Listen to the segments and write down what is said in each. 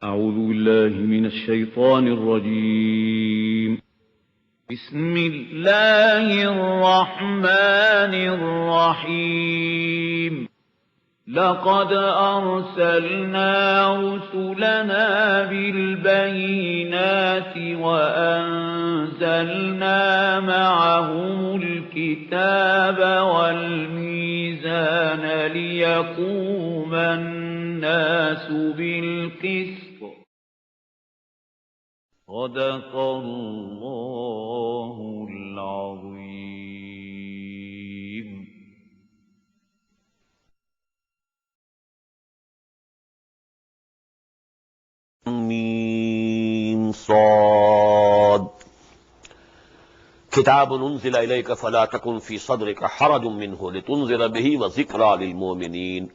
أعوذ بالله من الشيطان الرجيم. بسم الله الرحمن الرحيم. لقد أرسلنا رسلنا بالبينات وأنزلنا معهم الكتاب والميزان ليقوم الناس بالقسط. صدق الله العظيم. میم صاد کتاب انزل الیک فلا تکن فی صدرک حرج منه لتنذر به وذکری للمؤمنین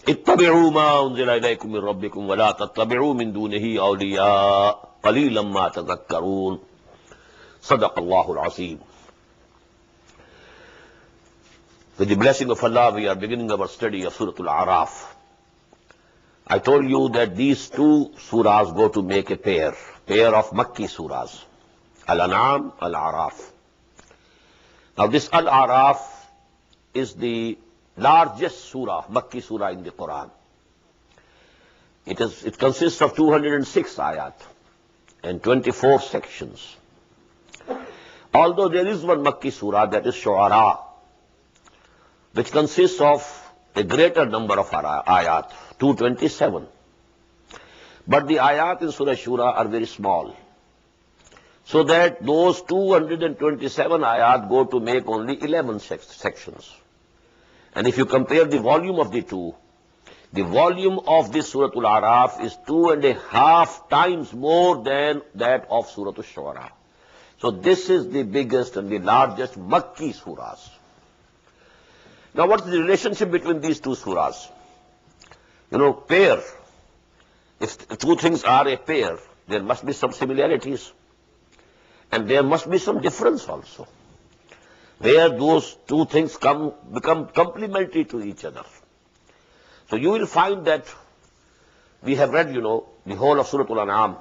اتبعوا ما انزل الیکم من ربکم ولا تتبعوا من دونه اولیاء قلیلا ما تذکرون. صدق اللہ العظیم. With the blessing of Allah, we are beginning our study of Surah Al-A'raf. I told you that these two surahs go to make a pair of Makki surahs, Al-An'am, Al-A'raf. Now this Al-A'raf is the largest surah, Makki surah in the Quran. It consists of 206 ayat and 24 sections. Although there is one Makki surah, that is Shu'ara, which consists of a greater number of ayat, 227. But the ayat in Surah Shura are very small, so that those 227 ayat go to make only 11 sections. And if you compare the volume of the two, the volume of this Surah Al-A'raf is 2.5 times more than that of Surah Al-Shu'ara. So this is the biggest and the largest Makki surahs. Now what is the relationship between these two surahs? You know, pair. If two things are a pair, there must be some similarities. And there must be some difference also. Where those two things become complementary to each other. So you will find that we have read, the whole of Surah Al-An'am.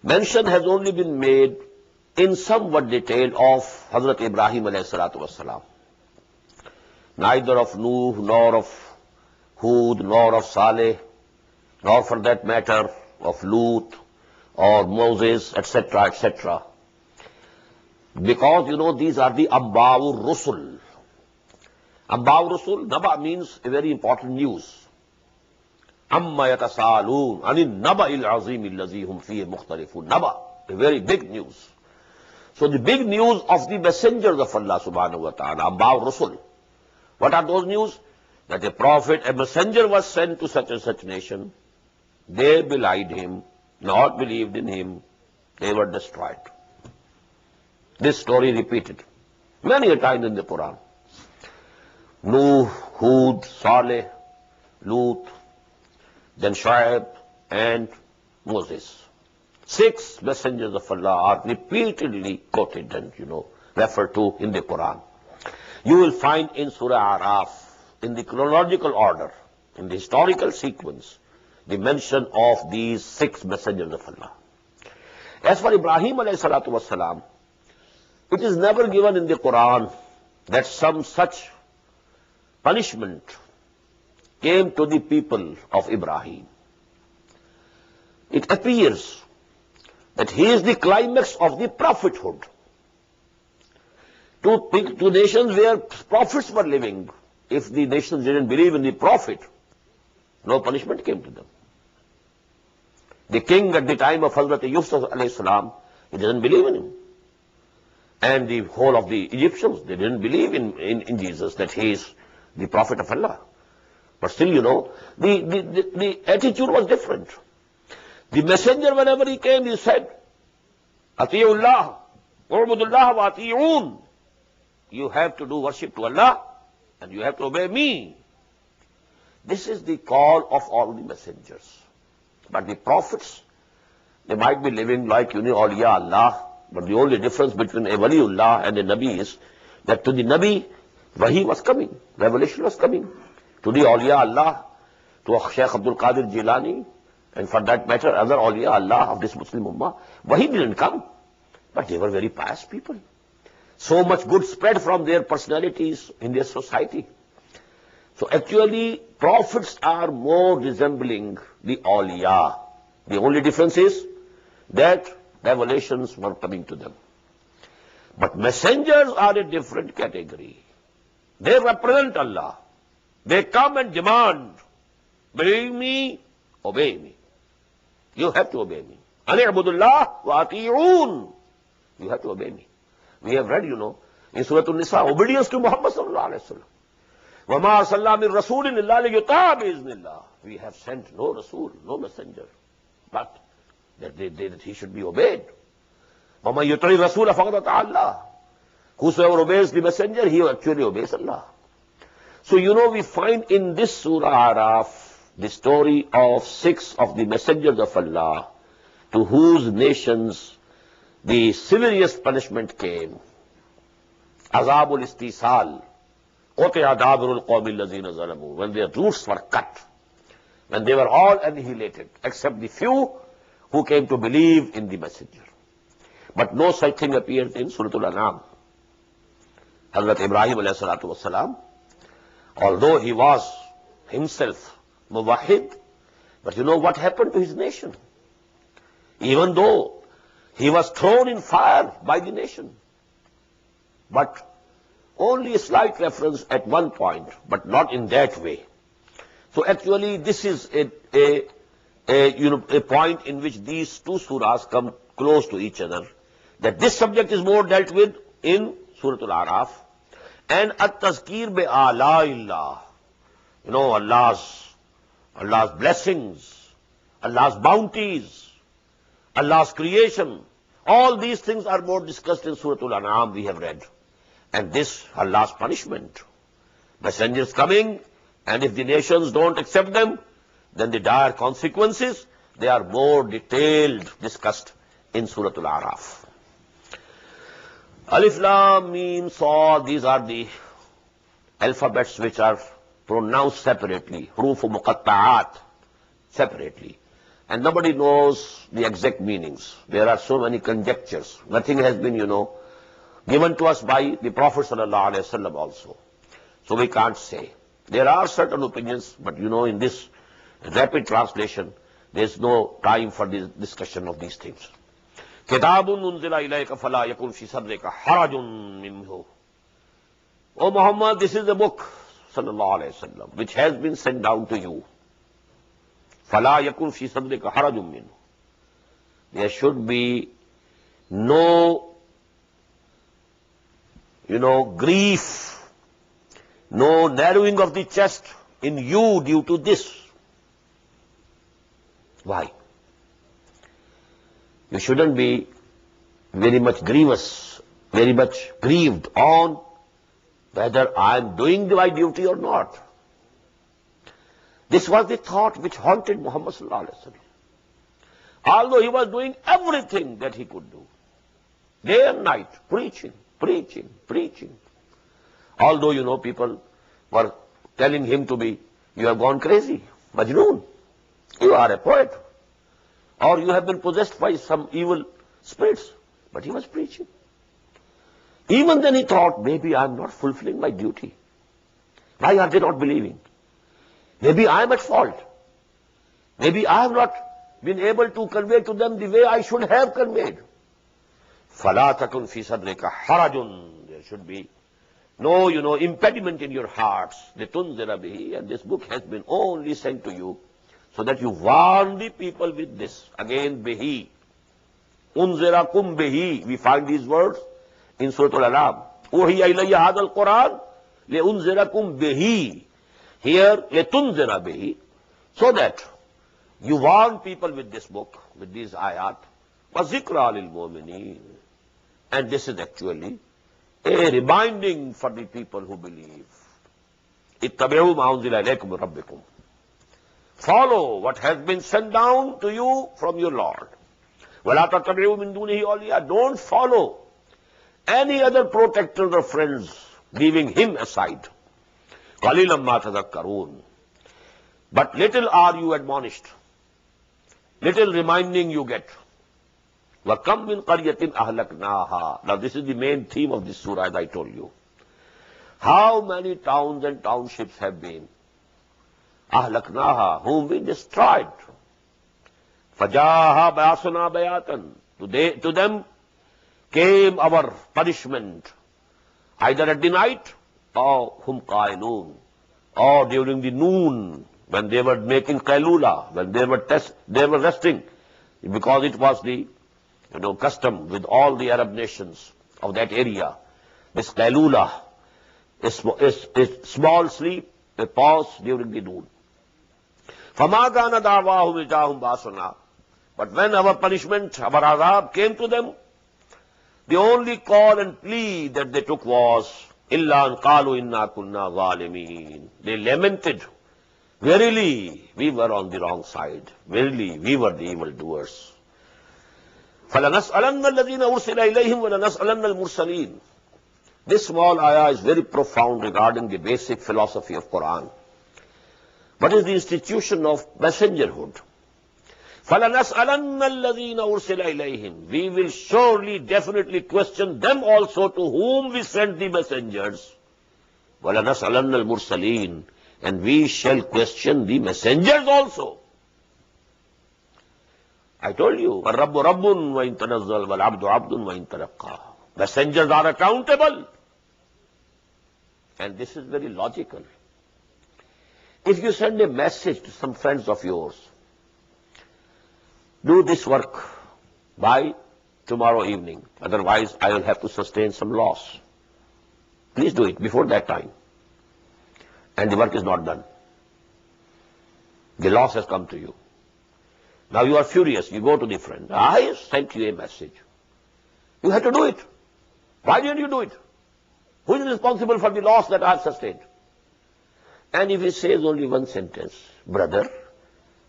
Mention has only been made in somewhat detail of Hazrat Ibrahim alayhi salatu wassalam. Neither of Nuh, nor of Hud, nor of Saleh, nor for that matter of Lut or Moses, etc., etc. Because, these are the Amba'ur Rasul. Amba'ur Rasul, Naba means a very important news. Amma yatasaloon anin naba'il azim allazi hum fihi mukhtalifun. Naba, a very big news. So the big news of the messengers of Allah subhanahu wa ta'ala, Amba'ur Rasul. What are those news? That a prophet, a messenger was sent to such and such nation. They belied him, not believed in him. They were destroyed. This story repeated many a time in the Quran. Nuh, Hud, Saleh, Lut, then Shu'aib and Moses. 6 messengers of Allah are repeatedly quoted and, referred to in the Quran. You will find in Surah A'raf, in the chronological order, in the historical sequence, the mention of these 6 messengers of Allah. As for Ibrahim alayhi salatu wassalam, it is never given in the Quran that some such punishment came to the people of Ibrahim. It appears that he is the climax of the prophethood. To nations where prophets were living, if the nations didn't believe in the prophet, no punishment came to them. The king at the time of Hazrat Yusuf alayhi salam, he didn't believe in him. And the whole of the Egyptians, they didn't believe in Jesus, that he is the prophet of Allah. But still, the attitude was different. The messenger, whenever he came, he said, Ati'ullah, U'budullah wa ati'un. You have to do worship to Allah and you have to obey me. This is the call of all the messengers. But the prophets, they might be living like, awliya Allah, but the only difference between a waliullah and a nabi is that to the nabi, wahi was coming, revelation was coming. To the awliya Allah, to Shaykh Abdul Qadir Jilani, And for that matter, other awliya Allah of this Muslim Ummah, Wahi didn't come. But they were very pious people. So much good spread from their personalities in their society. So actually, prophets are more resembling the awliya. The only difference is that revelations were coming to them. But messengers are a different category. They represent Allah. They come and demand, believe me, obey me. You have to obey me. Ani'budullah wa ati'un. You have to obey me. We have read, in Surah An-Nisa, obedience to Muhammad sallallahu alayhi wa sallam. وَمَا أَرْسَلْنَا مِن رَّسُولٍ إِلَّا لِيُطَاعَ بِإِذْنِ اللَّهِ. We have sent no Rasul, no messenger, but that he should be obeyed. وَمَن يُطِعِ الرَّسُولَ فَقَدْ أَطَاعَ اللَّهَ. Whosoever obeys the messenger, he actually obeys Allah. So we find in this Surah Araf the story of 6 of the messengers of Allah to whose nations the severest punishment came. Azabul istisal. Quti'a dabirul qawmi allazina zalamu. When their roots were cut, when they were all annihilated, except the few who came to believe in the messenger. But no such thing appeared in Surah Al-An'am. Hazrat Ibrahim alayhi salatu wasalam, although he was himself muwahhid, but what happened to his nation? Even though he was thrown in fire by the nation. But only a slight reference at one point, but not in that way. So actually this is a point in which these two surahs come close to each other. That this subject is more dealt with in Surah Al-Araf. And at-tazkir bi-a'la'illah. Allah's blessings, Allah's bounties, Allah's creation. All these things are more discussed in Surah Al-An'am, we have read. And this, Allah's punishment. Messengers coming, and if the nations don't accept them, then the dire consequences, they are more detailed, discussed in Surah Al-Araf. Alif, Lam, Mim, Sad, these are the alphabets which are pronounced separately, huruf muqatta'at, separately. And nobody knows the exact meanings. There are so many conjectures. Nothing has been, given to us by the Prophet sallallahu alaihi wasallam also. So we can't say. There are certain opinions, but in this rapid translation, there's no time for this discussion of these things. Kitabun unzila ilayka fala yakun fi sadrika harajun minhu. O Muhammad, this is the book, sallallahu alaihi wasallam, which has been sent down to you. Fala yakun fi sadrika harajun minhu. There should be no grief, no narrowing of the chest in you due to this. Why? You shouldn't be very much grievous, very much grieved on whether I am doing my duty or not. This was the thought which haunted Muhammad sallallahu alaihi wasallam. Although he was doing everything that he could do, day and night, preaching. Although, people were telling him to be, you have gone crazy, Majnoon, you are a poet, or you have been possessed by some evil spirits. But he was preaching. Even then he thought, maybe I am not fulfilling my duty. Why are they not believing? Maybe I am at fault. Maybe I have not been able to convey to them the way I should have conveyed. فَلَا تَكُنْ فِي صَدْرِكَ حَرَجٌ. There should be no, impediment in your hearts. لِتُنْذِرَ بِهِ. And this book has been only sent to you so that you warn the people with this. Again, bihi. Unzirakum bihi. We find these words in Surah Al-An'am. Uhiya ilayya hadal Quran liunzirakum bihi. Here, litunzira bihi. So that you warn people with this book, with these ayat. Wa zikra lil mu'minin. And this is actually a reminding for the people who believe. Ittabi'u ma unzila ilaykum min rabbikum. Follow what has been sent down to you from your Lord. وَلَا تَتَّبِعُوا مِن دُونِهِ أَوْلِيَاءَ. Don't follow any other protectors or friends, leaving him aside. قَلِيلًا مَا تَذَكَّرُونَ. But little are you admonished. little reminding you get. وَكَمْ مِنْ قَرْيَةٍ أَهْلَكْنَاهَا. Now this is the main theme of this surah, as I told you. How many towns and townships have been? أَهْلَكْنَاهَا, whom we destroyed. فَجَاءَهَا بَأْسُنَا بَيَاتًا. To them came our punishment, either at the night or hum qailun, or during the noon, when they were making qailula, when they were resting, because it was the custom with all the Arab nations of that area. This qailula is small sleep, a pause during the noon. فَمَا كَانَ دَعْوَاهُمْ إِذْ جَاءَهُمْ بَأْسُنَا. But when our punishment, our azab came to them, the only call and plea that they took was, إِلَّا أَنْ قَالُوا إِنَّا كُنَّا ظَالِمِينَ. They lamented, verily, we were on the wrong side. Verily, we were the evildoers. فَلَنَسْأَلَنَّ الَّذِينَ أُرْسِلَ إِلَيْهِمْ وَلَنَسْأَلَنَّ الْمُرْسَلِينَ. This small ayah is very profound regarding the basic philosophy of Quran. What is the institution of messengerhood? فَلَنَسْأَلَنَّ الَّذِينَ أُرْسِلَ إِلَيْهِمْ. We will surely, definitely question them also to whom we sent the messengers. وَلَنَسْأَلَنَّ الْمُرْسَلِينَ. And we shall question the messengers also. I told you, وَالرَّبُّ رَبٌّ وَإِن تَنَزَّلْ وَالْعَبْدُ عَبْدٌ وَإِن تَرَقَّى. Messengers are accountable. And this is very logical. If you send a message to some friends of yours, do this work by tomorrow evening, otherwise I will have to sustain some loss. Please do it before that time. And the work is not done. The loss has come to you. Now you are furious. You go to the friend. I sent you a message. You have to do it. Why didn't you do it? Who is responsible for the loss that I have sustained? And if he says only one sentence, brother,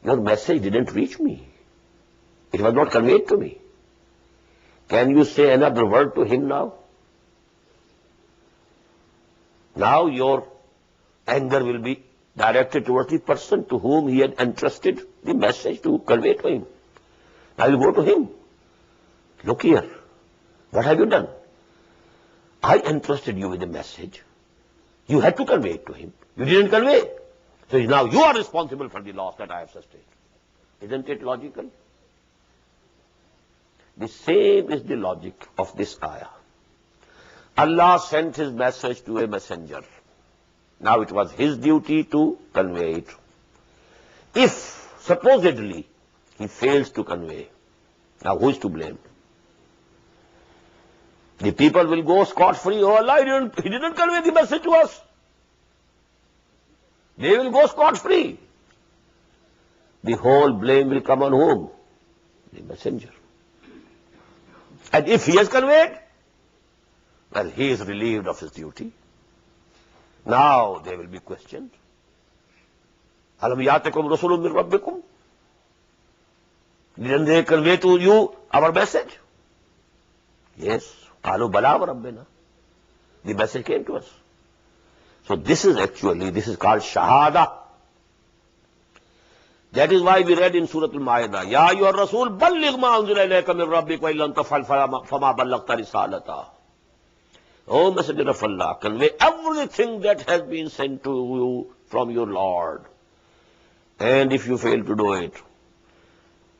your message didn't reach me. It was not conveyed to me. Can you say another word to him now? Now your anger will be directed towards the person to whom he had entrusted the message to convey to him. Now you go to him. Look here. What have you done? I entrusted you with a message. You had to convey it to him. You didn't convey. So now you are responsible for the loss that I have sustained. Isn't it logical? The same is the logic of this ayah. Allah sent his message to a messenger. Now it was his duty to convey it. If supposedly he fails to convey, now who is to blame? The people will go scot-free. Oh Allah, he didn't convey the message to us. They will go scot-free. The whole blame will come on whom? The messenger. And if he has conveyed, well, he is relieved of his duty. Now they will be questioned. Alam ya'tikum rasulun min rabbikum? Didn't they convey to you our message? Yes. Qalu bala wa rabbina. The message came to us. So this is called shahada. That is why we read in Surah Al-Ma'idah, Ya ayyuhar Rasul, balligh ma unzila ilayka min rabbik wa illam taf'al fama ballaghta risalata. O Messenger of Allah, convey everything that has been sent to you from your Lord. And if you fail to do it,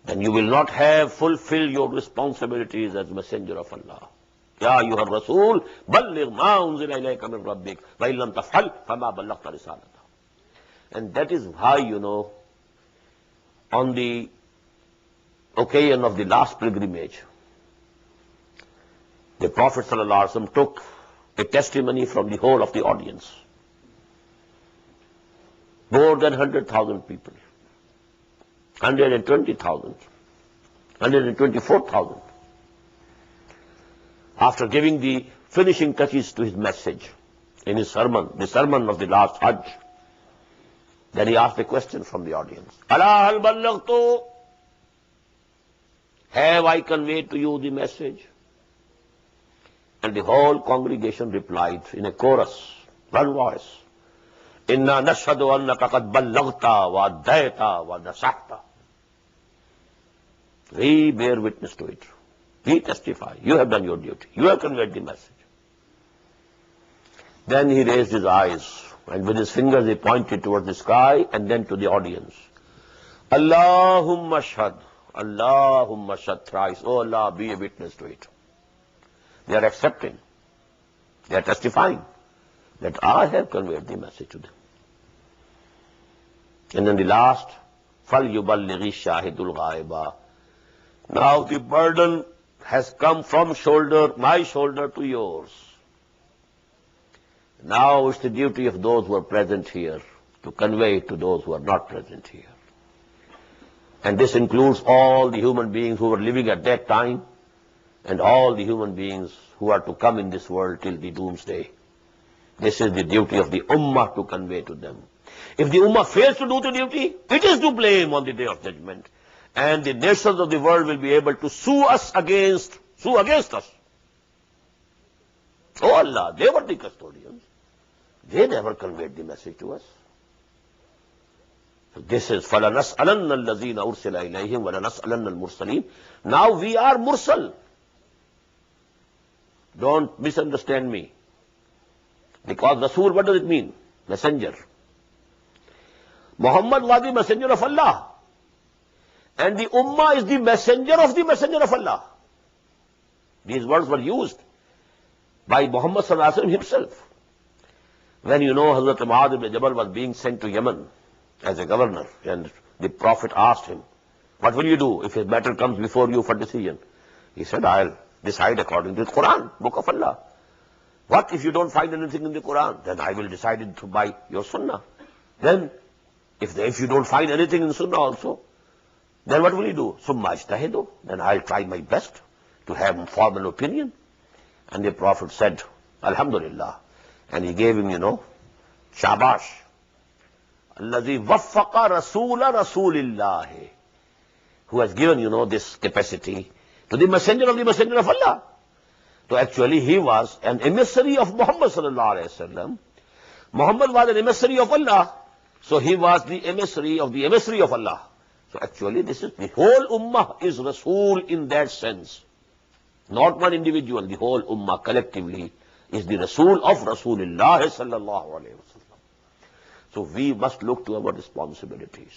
then you will not have fulfilled your responsibilities as Messenger of Allah. Ya ayyuhar Rasul, balligh ma unzila ilayka min rabbik wa illam taf'al fama ballaghta risalata. And that is why, on the occasion of the last pilgrimage, the Prophet ﷺ took a testimony from the whole of the audience. More than 100,000 people. 120,000. 124,000. After giving the finishing touches to his message in his sermon, the sermon of the last Hajj, then he asked a question from the audience. Ala hal ballaghtu? Have I conveyed to you the message? And the whole congregation replied in a chorus, one voice, Inna nashhadu annaka qad ballaghta wa addayta wa nasahta. We bear witness to it. We testify. You have done your duty. You have conveyed the message. Then he raised his eyes, and with his fingers he pointed towards the sky and then to the audience. Allahumma shahad, Allahumma shahad thrice. Oh Allah, be a witness to it. They are accepting. They are testifying that I have conveyed the message to them. And then the last, فَلْيُبَلِّغِ الشَّاهِدُ الْغَائِبَ. Now the burden has come from my shoulder to yours. Now it's the duty of those who are present here to convey it to those who are not present here. And this includes all the human beings who were living at that time and all the human beings who are to come in this world till the doomsday. This is the duty of the Ummah to convey to them. If the Ummah fails to do the duty, it is to blame on the Day of Judgment. And the nations of the world will be able to sue against us. Oh Allah, they were the custodians. They never conveyed the message to us. So this is فَلَنَسْأَلَنَّ الَّذِينَ أُرْسِلَ إِلَيْهِمْ وَلَنَسْأَلَنَّ الْمُرْسَلِينَ. Now we are mursal. Don't misunderstand me. Because Rasul, what does it mean? Messenger. Muhammad was the messenger of Allah. And the Ummah is the messenger of Allah. These words were used by Muhammad sallallahu alaihi wasallam himself. When Hazrat Ahmad ibn Jabal was being sent to Yemen as a governor, and the Prophet asked him, what will you do if a matter comes before you for decision? He said, I'll decide according to the Quran, book of Allah. What if you don't find anything in the Quran? Then I will decide it by your Sunnah. Then, if you don't find anything in Sunnah also, then what will you do? Summa ijtahidu. Then I'll try my best to have formal opinion. And the Prophet said, Alhamdulillah. And he gave him, shabash. Allazi waffaqa rasula rasulillah. Who has given, this capacity to the messenger of Allah. So actually he was an emissary of Muhammad sallallahu alayhi wa sallam. Muhammad was an emissary of Allah. So he was the emissary of Allah. So actually this is, the whole ummah is Rasul in that sense. Not one individual, the whole ummah collectively is the Rasul of Rasulullah sallallahu alayhi wa sallam. So we must look to our responsibilities.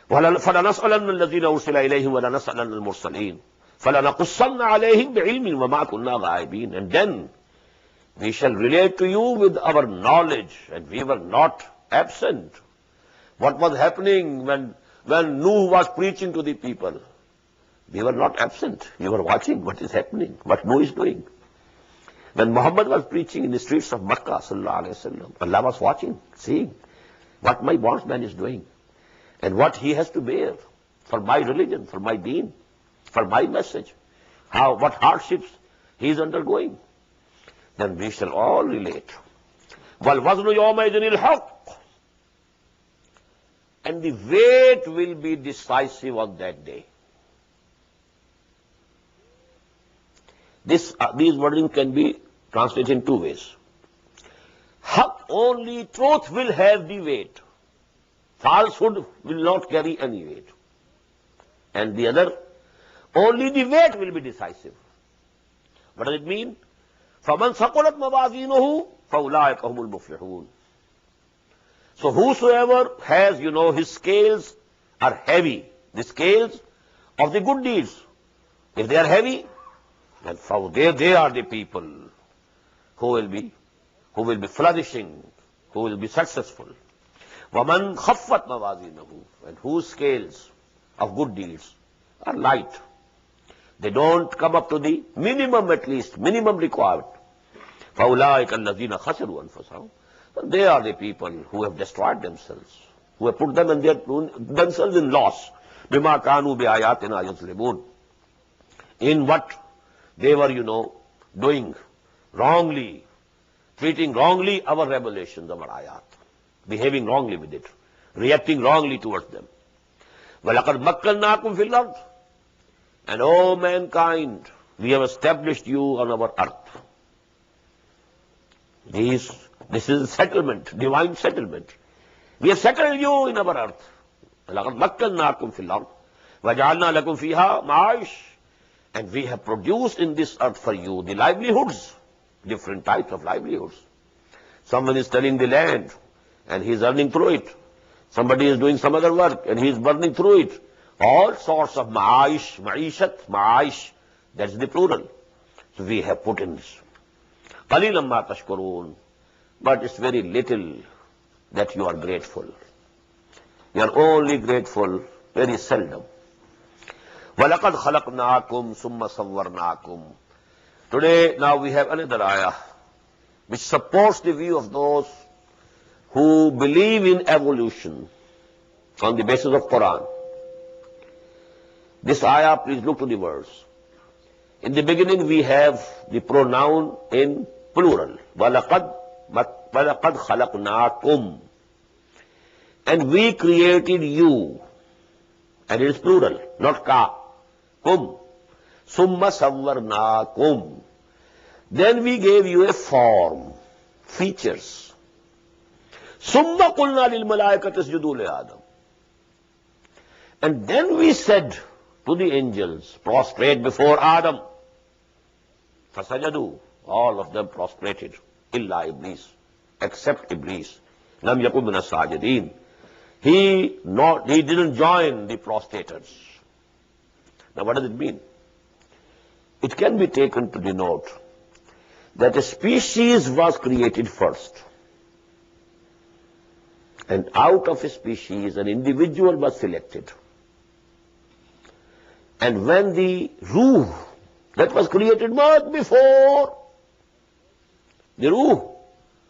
فَلَنَسْأَلَنَّ الَّذِينَ أُرْسِلَ إِلَيْهِمْ وَلَنَسْأَلَنَّ الْمُرْسَلِينَ فَلَنَقُصَّنَّ عَلَيْهِمْ بِعِلْمٍ وَمَا كُنَّا غَائِبِينَ. And then we shall relate to you with our knowledge, and we were not absent. What was happening when Nuh was preaching to the people? We were not absent. We were watching what is happening, what Nuh is doing. When Muhammad was preaching in the streets of Makkah, sallallahu alayhi wa sallam, Allah was watching, seeing what my bondsman is doing and what he has to bear for my religion, for my deen, for my message, what hardships he is undergoing. Then we shall all relate. وَالْوَزْنُ يَوْمَئِذٍ الْحَقِّ. And the weight will be decisive on that day. These wording can be translated in two ways. Haq, only truth will have the weight. Falsehood will not carry any weight. And the other, only the weight will be decisive. What does it mean? فَمَنْ ثَقُلَتْ مَوَازِينُهُ فَأُولَٰئِكَ هُمُ الْمُفْلِحُونَ. So whosoever has, his scales are heavy, the scales of the good deeds, if they are heavy, then they are the people who will be flourishing, who will be successful. وَمَنْ خَفَّتْ مَوَازِينُهُ. And whose scales of good deeds are light. They don't come up to the minimum, at least, minimum required. فَأُولَٰئِكَ الَّذِينَ خَسِرُوا أَنفُسَهُمْ. They are the people who have destroyed themselves, who have put themselves in loss. بِمَا كَانُوا بِآيَاتِنَا يَظْلِمُونَ. In what they were, doing wrongly, treating wrongly our revelations, our ayat, behaving wrongly with it, reacting wrongly towards them. وَلَقَدْ مَكَّنَّاكُمْ فِي الْأَرْضِ. And O mankind, we have established you on our earth. This is settlement, divine settlement. We have settled you in our earth. لَقَدْ مَكَّنَّاكُمْ فِي الْأَرْضِ. وَجَعَلْنَا لَكُمْ فِيهَا مَعَائِشَ, and we have produced in this earth for you the livelihoods, different types of livelihoods. Someone is tilling the land and he is earning through it. Somebody is doing some other work and he is burning through it. All sorts of ma'aish, ma'ishat, ma'aish, that's the plural. So we have put in this. قَلِيلًا مَا تَشْكُرُونَ, but it's very little that you are grateful. You are only grateful very seldom. وَلَقَدْ خَلَقْنَاكُمْ ثُمَّ صَوَّرْنَاكُمْ. Today, now we have another ayah which supports the view of those who believe in evolution on the basis of Quran. This ayah, please look to the words. In the beginning we have the pronoun in plural. وَلَقَدْ خَلَقْنَاكُمْ. And we created you. And it is plural, not ka. Kum. Summa sawwarnakum. Then we gave you a form, features. Summa qulna lil malaikati isjudu li Adam. And then we said to the angels, prostrate before Adam. Fasajadu. All of them prostrated. Illa Iblis. Except Iblis. Lam yakun min as-sajidin. He didn't join the prostaters. Now what does it mean? It can be taken to denote that a species was created first. And out of a species, an individual was selected. And when the ruh that was created much before, the ruh,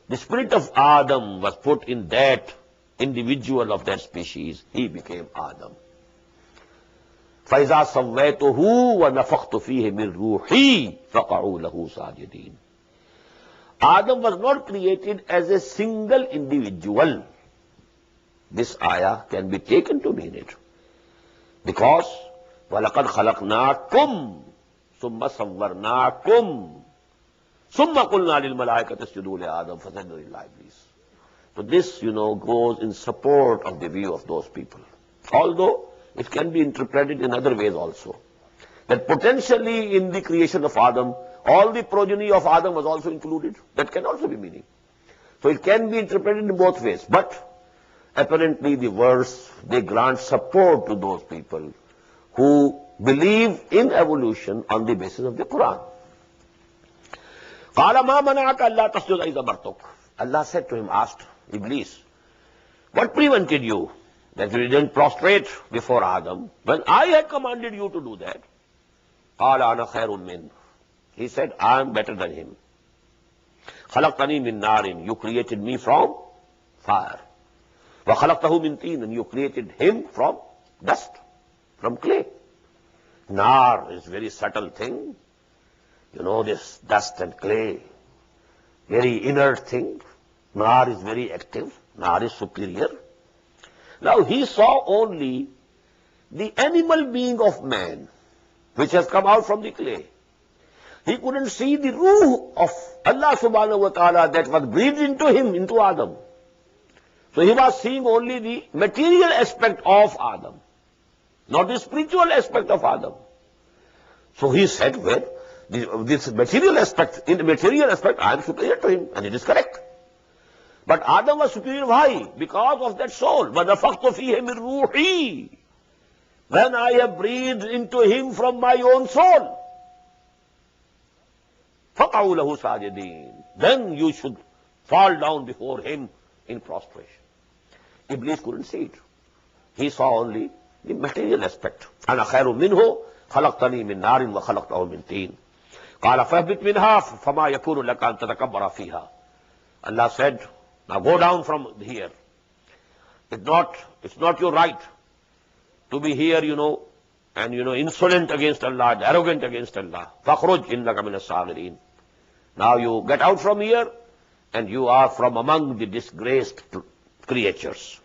the spirit of Adam was put in that individual of that species, he became Adam. فَإِذَا سَوَّيْتُهُ وَنَفَخْتُ فِيهِ مِنْ رُوحِي فَقَعُوا لَهُ سَاجِدِينَ. Adam was not created as a single individual. This ayah can be taken to mean it. Because وَلَقَدْ خَلَقْنَاكُمْ ثُمَّ صَوَّرْنَاكُمْ ثُمَّ قُلْنَا لِلْمَلَائِكَةِ اسْجُدُوا لِآدَمَ فَسَجَدُوا إِلَّا إِبْلِيسَ. So this, goes in support of the view of those people. Although it can be interpreted in other ways also. That potentially in the creation of Adam, all the progeny of Adam was also included. That can also be meaning. So it can be interpreted in both ways. But apparently the verse, they grant support to those people who believe in evolution on the basis of the Quran. قَالَ مَا مَنَعَكَ أَلَّا تَسْجُدَ إِذْ أَمَرْتُكَ. Allah said to him, asked Iblis, what prevented you that you didn't prostrate before Adam when I had commanded you to do that? قَالَ أَنَا خَيْرٌ مِّنْهُ. He said, I am better than him. خَلَقْتَنِي مِنْ نَارٍ. You created me from fire. وَخَلَقْتَهُ مِنْ طِينٍ. And you created him from dust, from clay. Nar is a very subtle thing. This dust and clay, very inert thing. Nar is very active. Nar is superior. Now he saw only the animal being of man, which has come out from the clay. He couldn't see the ruh of Allah subhanahu wa ta'ala that was breathed into him, into Adam. So he was seeing only the material aspect of Adam, not the spiritual aspect of Adam. So he said, well, this material aspect, in the material aspect, I am superior to him, and it is correct. But Adam was superior. Why? Because of that soul. وَنَفَخْتُ فِيهِ مِنْ رُوحِي. When I have breathed into him from my own soul. فَقَعُوا لَهُ سَاجِدِينَ. Then you should fall down before him in prostration. Iblis couldn't see it. He saw only the material aspect. أَنَا خَيْرٌ مِّنْهُ خَلَقْتَنِي مِنْ نَارٍ وَخَلَقْتَهُ مِنْ طِينٍ. قَالَ فَاهْبِطْ مِنْهَا فَمَا يَكُونُ لَكَ أَن تَتَكَبَّرَ فِيهَا. Allah said, now go down from here. It's not your right to be here, and insolent against Allah, arrogant against Allah. فَخْرُجْ إِنَّكَ مِنَ الصَّاغِرِينَ. Now you get out from here, and you are from among the disgraced creatures.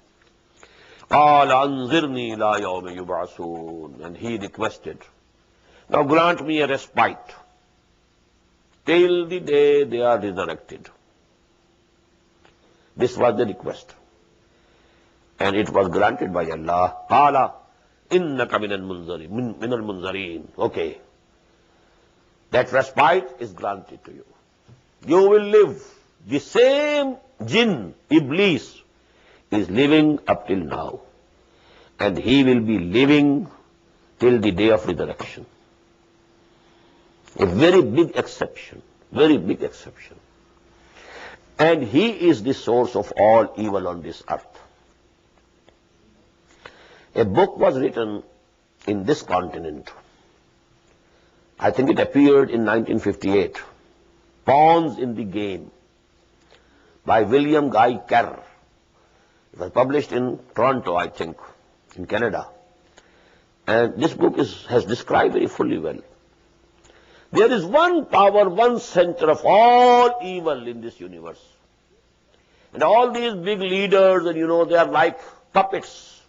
قَالَ أَنظِرْنِي إِلَىٰ يَوْمِ يُبْعَثُونَ. And he requested, now grant me a respite till the day they are resurrected. This was the request. And it was granted by Allah. قَالَ إِنَّكَ مِنَ الْمُنْذَرِينَ. Okay. That respite is granted to you. You will live. The same jinn, Iblis, is living up till now. And he will be living till the day of resurrection. A very big exception. Very big exception. And he is the source of all evil on this earth. A book was written in this continent. I think it appeared in 1958. Pawns in the Game by William Guy Kerr. It was published in Toronto, I think, in Canada. And this book has described very fully well. There is one power, one center of all evil in this universe. And all these big leaders, and they are like puppets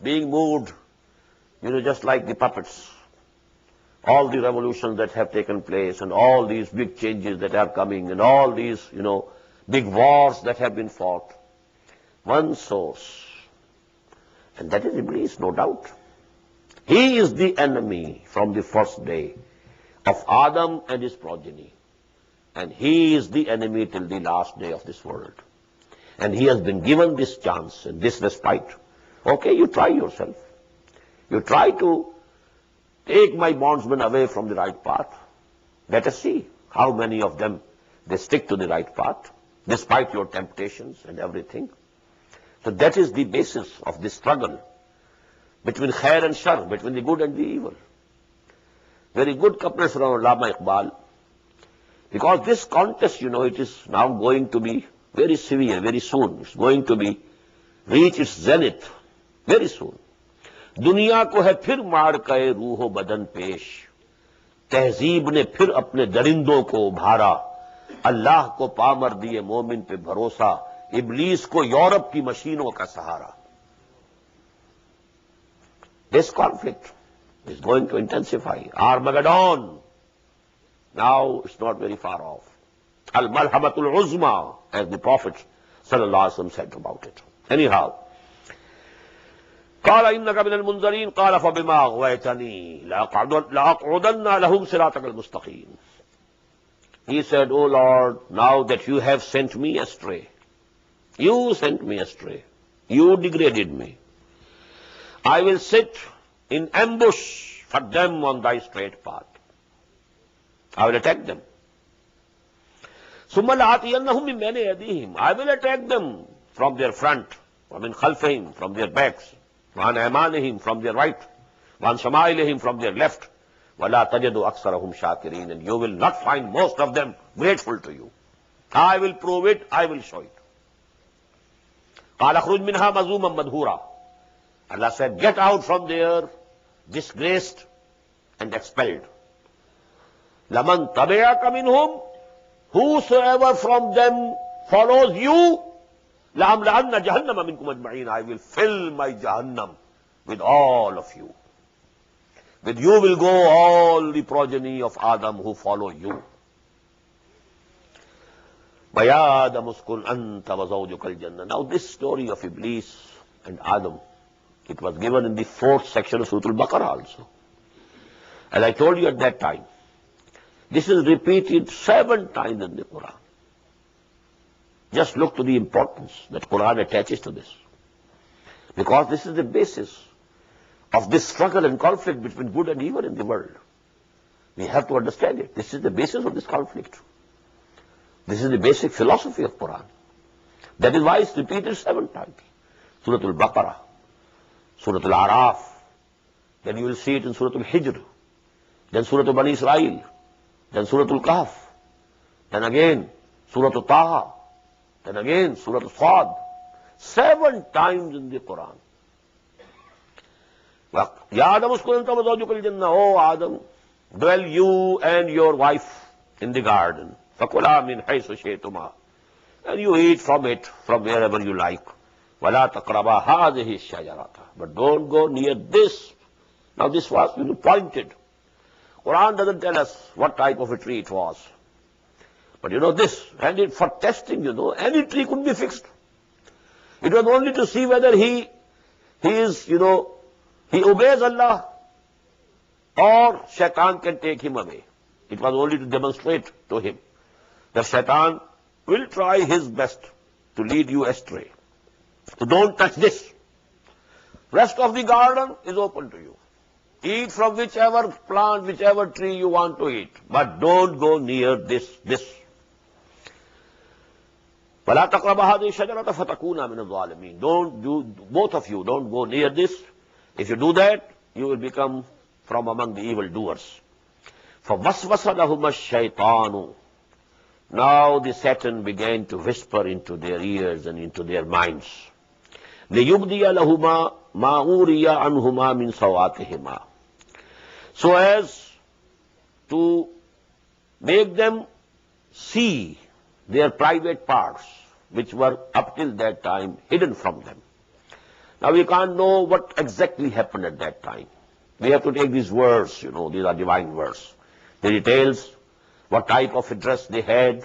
being moved, just like the puppets. All the revolutions that have taken place and all these big changes that are coming and all these, big wars that have been fought. One source. And that is Iblis, no doubt. He is the enemy from the first day of Adam and his progeny. And he is the enemy till the last day of this world. And he has been given this chance and this respite. Okay, you try yourself. You try to take my bondsmen away from the right path. Let us see how many of them, they stick to the right path, despite your temptations and everything. So that is the basis of this struggle between khair and shar, between the good and the evil. Very good couplets from Allama Iqbal. Because this contest, it is now going to be very severe, very soon. It's going to be reach its zenith very soon. दुनिया को है फिर मार के रूहो बदन पेश, तहजीब ने फिर अपने दरिंदों को उभारा, अल्लाह को पामर दिए मोमिन पे भरोसा, इब्लीस को यूरोप की मशीनों का सहारा. This conflict is going to intensify. Armageddon. Now it's not very far off. Al-Malhamatul Uzma, as the Prophet sallallahu alaihi wasallam said about it. Anyhow, قال إنك من المنذرين قال فبما أغويتني لأقعدن لهم صراطك المستقيم. He said, O Lord, now that you have sent me astray, you sent me astray, you degraded me, I will sit in ambush for them on thy straight path. I will attack them. ثم لآتينهم من بين أيديهم, I will attack them from their front, ومن خلفهم, from their backs, وعن أيمانهم, from their right, وعن شمائلهم, from their left, ولا تجد أكثرهم شاكرين, and you will not find most of them grateful to you. I will prove it, I will show it. قال اخرج منها مذموما مدحورا. Allah said, get out from there, disgraced and expelled. لمن تبعك منهم, whosoever from them follows you, لأملأن جهنم منكم أجمعين, I will fill my Jahannam with all of you. With you will go all the progeny of Adam who follow you. وَيَا آدَمُ اسْكُنْ أَنْتَ وَزَوْجُكَ الْجَنَّةَ. Now this story of Iblis and Adam, it was given in the 4th section of Surah Al-Baqarah also. As I told you at that time, this is repeated 7 times in the Quran. Just look to the importance that Quran attaches to this. Because this is the basis of this struggle and conflict between good and evil in the world. We have to understand it. This is the basis of this conflict. This is the basic philosophy of Quran. That is why it's repeated 7 times. Surah Al-Baqarah, Surah Al-Araf, then you will see it in Surah Al-Hijr, then Surah Bani Israel, then Surah Al-Kahf, then again Surah Al-Taha, then again Surah Al-Sad. 7 times in the Quran. Ya Adam uskun anta wa zawjukal jannah. Oh Adam, dwell you and your wife in the garden. فَكُلَا مِنْ حَيْثُ شِئْتُمَا, and you eat from it, from wherever you like. وَلَا تَقْرَبَا هَذِهِ الشَّجَرَةَ, but don't go near this. Now this was pointed. Quran doesn't tell us what type of a tree it was. But this, and for testing, any tree could be fixed. It was only to see whether he is, He obeys Allah, or shaitan can take him away. It was only to demonstrate to him that shaitan will try his best to lead you astray. So don't touch this. Rest of the garden is open to you. Eat from whichever plant, whichever tree you want to eat, but don't go near this. وَلَا تَقْرَبَ هَذِهِ الشَّجَرَةَ فَتَكُونَا مِنَ الظَّالِمِينَ. Don't do, both of you, don't go near this. If you do that, you will become from among the evildoers. فَوَسْوَسَ لَهُمَا الشَّيْطَانُ. Now the Satan began to whisper into their ears and into their minds. لِيُبْدِيَ لَهُمَا مَا أُورِيَ عَنْهُمَا مِنْ سَوَاتِهِمَا. So as to make them see their private parts, which were up till that time hidden from them. Now we can't know what exactly happened at that time. We have to take these words, these are divine words. The details, what type of a dress they had,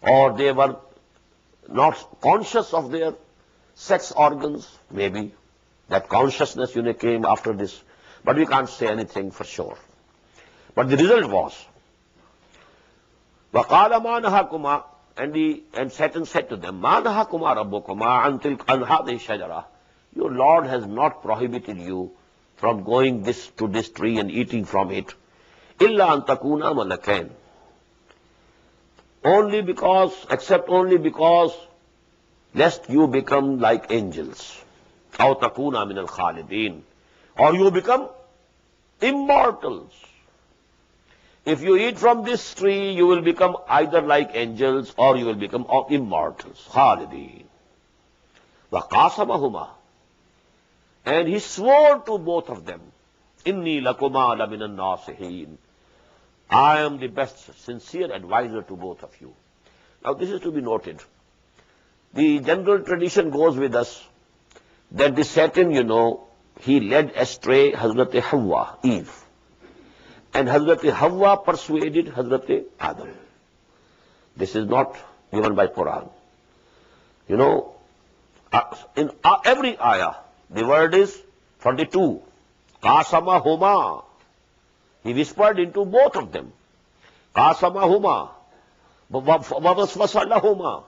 or they were not conscious of their sex organs, maybe. That consciousness, came after this. But we can't say anything for sure. But the result was, وَقَالَ مَا نَهَاكُمَا, and Satan said to them, مَا نَهَاكُمَا رَبُّكُمَا عَنْ هَذِهِ الشَّجَرَةِ. Your Lord has not prohibited you from going to this tree and eating from it. إِلَّا أَن تَكُونَا مَلَكَيْنِ. Except only because, lest you become like angels. أَوْ تَكُونَا مِنَ الْخَالِدِينَ. Or you become immortals. If you eat from this tree, you will become either like angels or you will become immortals. Khalidin. وَقَاسَمَهُمَا. And he swore to both of them, إِنِّي لَكُمَا لَمِنَ النَّاصِحِينَ. I am the best sincere advisor to both of you. Now this is to be noted. The general tradition goes with us that the Satan, he led astray Hazrat Hawa, Eve. And Hazrat Hawa persuaded Hazrat Adam. This is not given by Quran. In every ayah, the word is 42. Qasama huma. He whispered into both of them. Qasama huma. Wawaswasa lahuma.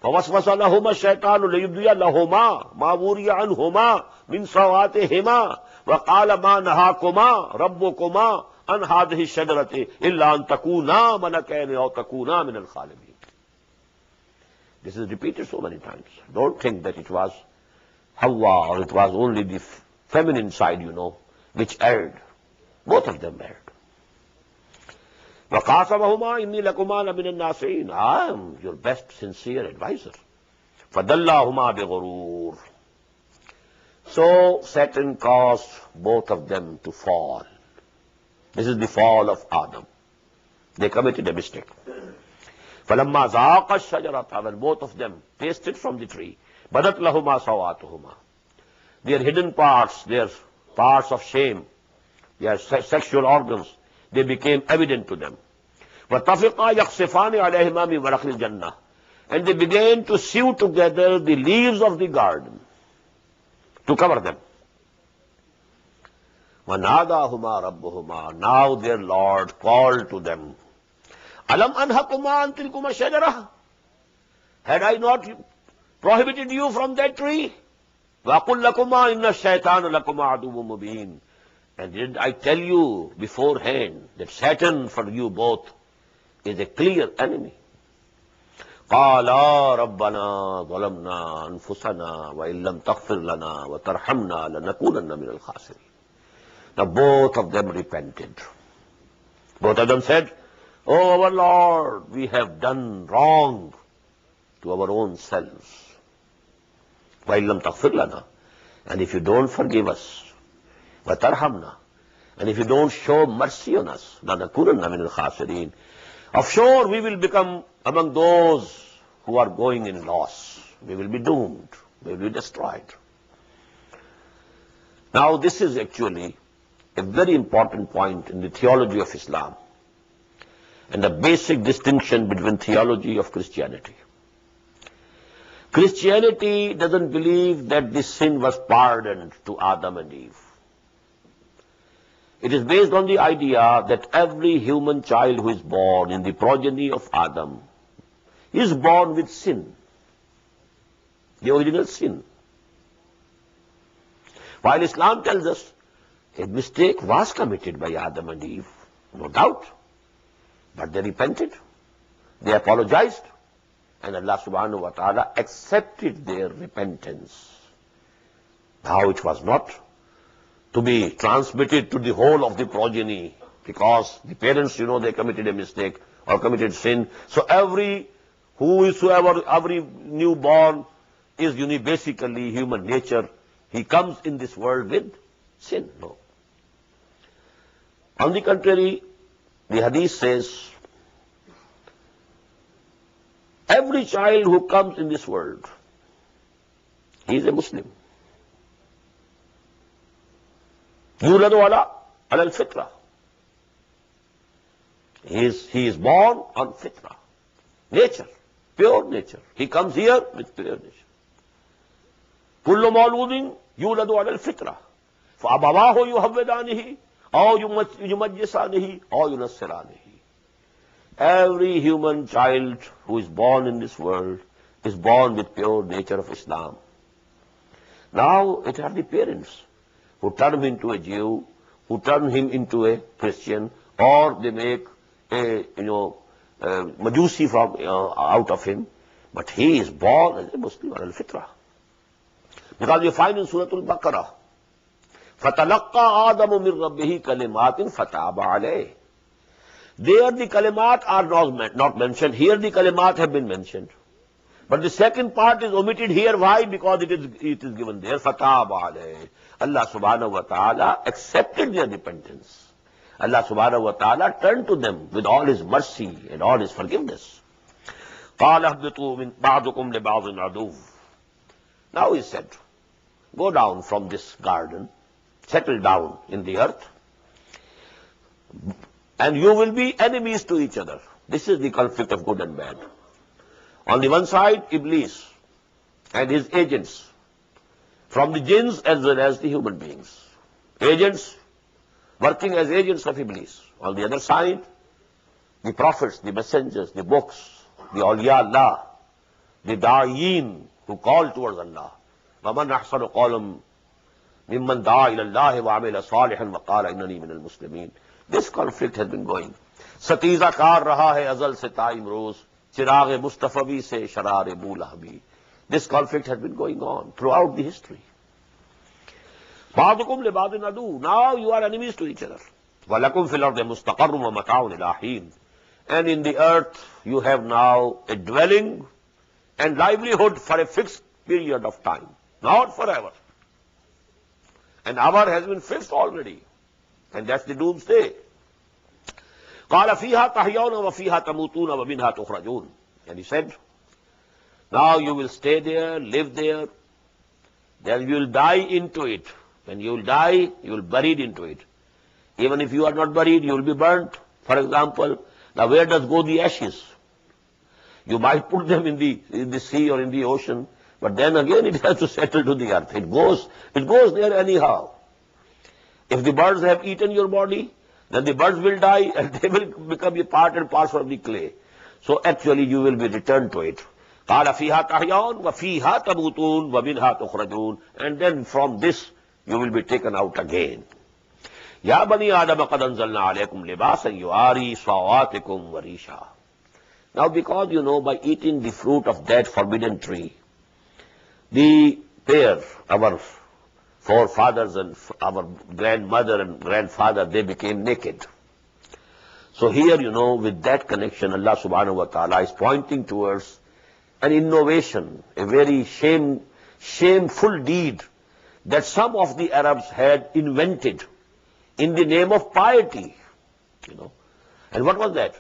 Wawaswasa lahuma shaitanu liyubdiya lahuma. Ma wuriya anhuma min sawatihima. Wa qala ma nahakuma rabbukuma an hadhihi shajarati illa an takuna malakaini aw takuna min al-khalidin. This is repeated so many times. Don't think that it was Hawa or it was only the feminine side, which erred. Both of them erred. وَقَاسَمَهُمَا إِنِّي لَكُمَا لَمِنَ النَّاصِحِينَ. I am your best sincere advisor. فَدَلَّاهُمَا بِغُرُورٍ. So Satan caused both of them to fall. This is the fall of Adam. They committed a mistake. فَلَمَّا ذَاقَ الشَّجَرَةَ. When both of them tasted from the tree, بَدَتْ لَهُمَا سَوَاتُهُمَا. Their hidden parts, their parts of shame, their sexual organs, they became evident to them. وَاتَّفِقَا يَقْصِفَانِ عَلَيْهِمَا مِنْ وَرَقِ الْجَنَّةِ. And they began to sew together the leaves of the garden to cover them. وَنَادَاهُمَا رَبُّهُمَا. Now their Lord called to them, أَلَمْ أَنْهَكُمَا أَنْ تِلْكُمَا الشَّجَرَةِ. Had I not prohibited you from that tree? وَأَقُلْ لَكُمَا إِنَّ الشَّيْطَانَ لَكُمَا عَدُوٌّ مُبِينٌ. And did I tell you beforehand that Satan for you both is a clear enemy? قَالَا رَبَّنَا ظَلَمْنَا أَنفُسَنَا وَإِن لَّمْ تَغْفِرْ لَنَا وَتَرْحَمْنَا لَنَكُونَنَّ مِنَ الْخَاسِرِينَ. Now both of them repented. Both of them said, Oh our Lord, we have done wrong to our own selves. وَإِن لَّمْ تَغْفِرْ لَنَا. And if you don't forgive us, وَتَرْحَمْنَا, and if you don't show mercy on us, لَنَكُونَنَّ مِنَ الْخَاسِرِينَ. Of sure we will become among those who are going in loss. We will be doomed. We will be destroyed. Now this is actually a very important point in the theology of Islam and the basic distinction between theology of Christianity. Christianity doesn't believe that this sin was pardoned to Adam and Eve. It is based on the idea that every human child who is born in the progeny of Adam is born with sin, the original sin. While Islam tells us a mistake was committed by Adam and Eve, no doubt, but they repented, they apologized, and Allah subhanahu wa ta'ala accepted their repentance. Now it was not to be transmitted to the whole of the progeny, because the parents, they committed a mistake or committed sin. So every newborn is basically human nature. He comes in this world with sin. No. On the contrary, the hadith says, every child who comes in this world, he is a Muslim. يولد على الفطرة. He is born on fitra, nature, pure nature. He comes here with pure nature. كل مولود يولد على الفطرة فأبواه يهودانه أو يمجسانه أو ينصرانه. Every human child who is born in this world is born with pure nature of Islam. Now it are the parents who turn him into a Jew, who turn him into a Christian, or they make a Majusi from out of him, but he is born as a Muslim al-Fitrah. Because you find in Surah Al-Baqarah, فَتَلَقَّى آدَمُ مِنْ رَبِّهِ كَلِمَاتٍ فَتَابَ عَلَيْهِ. There the kalimat are not mentioned. Here the kalimat have been mentioned. But the second part is omitted here. Why? Because it is given there. فَتَابَ عَلَيْهِ. Allah subhanahu wa ta'ala accepted their repentance. Allah subhanahu wa ta'ala turned to them with all His mercy and all His forgiveness. قَالَ اهْبِطُوا مِنْ بَعْضُكُمْ لِبَعْضٍ عَدُوٌّ. Now He said, go down from this garden, settle down in the earth, and you will be enemies to each other. This is the conflict of good and bad. On the one side, Iblis and his agents, from the jinns as well as the human beings. Agents working as agents of Iblis. On the other side, the prophets, the messengers, the books, the awliya Allah, the da'iyeen who call towards Allah. وَمَنْ أَحْسَنُ قَوْلًا مِمَّنْ دَعَا إِلَى اللَّهِ وَعَمِلَ صَالِحًا وَقَالَ إِنَّنِي مِنَ الْمُسْلِمِينَ. This conflict has been going. ستیزہ کار رہا ہے ازل سے تا امروز چراغ مصطفی سے شرار بولہبی. This conflict has been going on throughout the history. بعضكم لبعض عدو. Now you are enemies to each other. وَلَكُمْ فِي الْأَرْضِ مُسْتَقَرٌّ وَمَتَاعٌ إِلَىٰ حِينٍ. And in the earth you have now a dwelling and livelihood for a fixed period of time, not forever. An hour has been fixed already, and that's the doomsday. قَالَ فِيهَا تَحْيَوْنَ وَفِيهَا تَمُوتُونَ وَمِنْهَا تُخْرَجُونَ. And he said, now you will stay there, live there, then you will die into it. When you will die, you will be buried into it. Even if you are not buried, you will be burnt. For example, now where does go the ashes? You might put them in the sea or in the ocean, but then again it has to settle to the earth. It goes there anyhow. If the birds have eaten your body, then the birds will die and they will become a part and parcel of the clay. So actually you will be returned to it. قَالَ فِيهَا تَحْيَوْنَ وَفِيهَا تَمُوتُونَ وَمِنْهَا تُخْرَجُونَ. And then from this you will be taken out again. يَا بَنِي آدَمَ قَدْ أَنزَلْنَا عَلَيْكُمْ لِبَاسًا يُوَارِي سَوَآتِكُمْ وَرِيشًا. Now because by eating the fruit of that forbidden tree, the pair, our forefathers and our grandmother and grandfather, they became naked. So here, with that connection, Allah subhanahu wa ta'ala is pointing towards an innovation, a very shameful deed that some of the Arabs had invented in the name of piety. And what was that?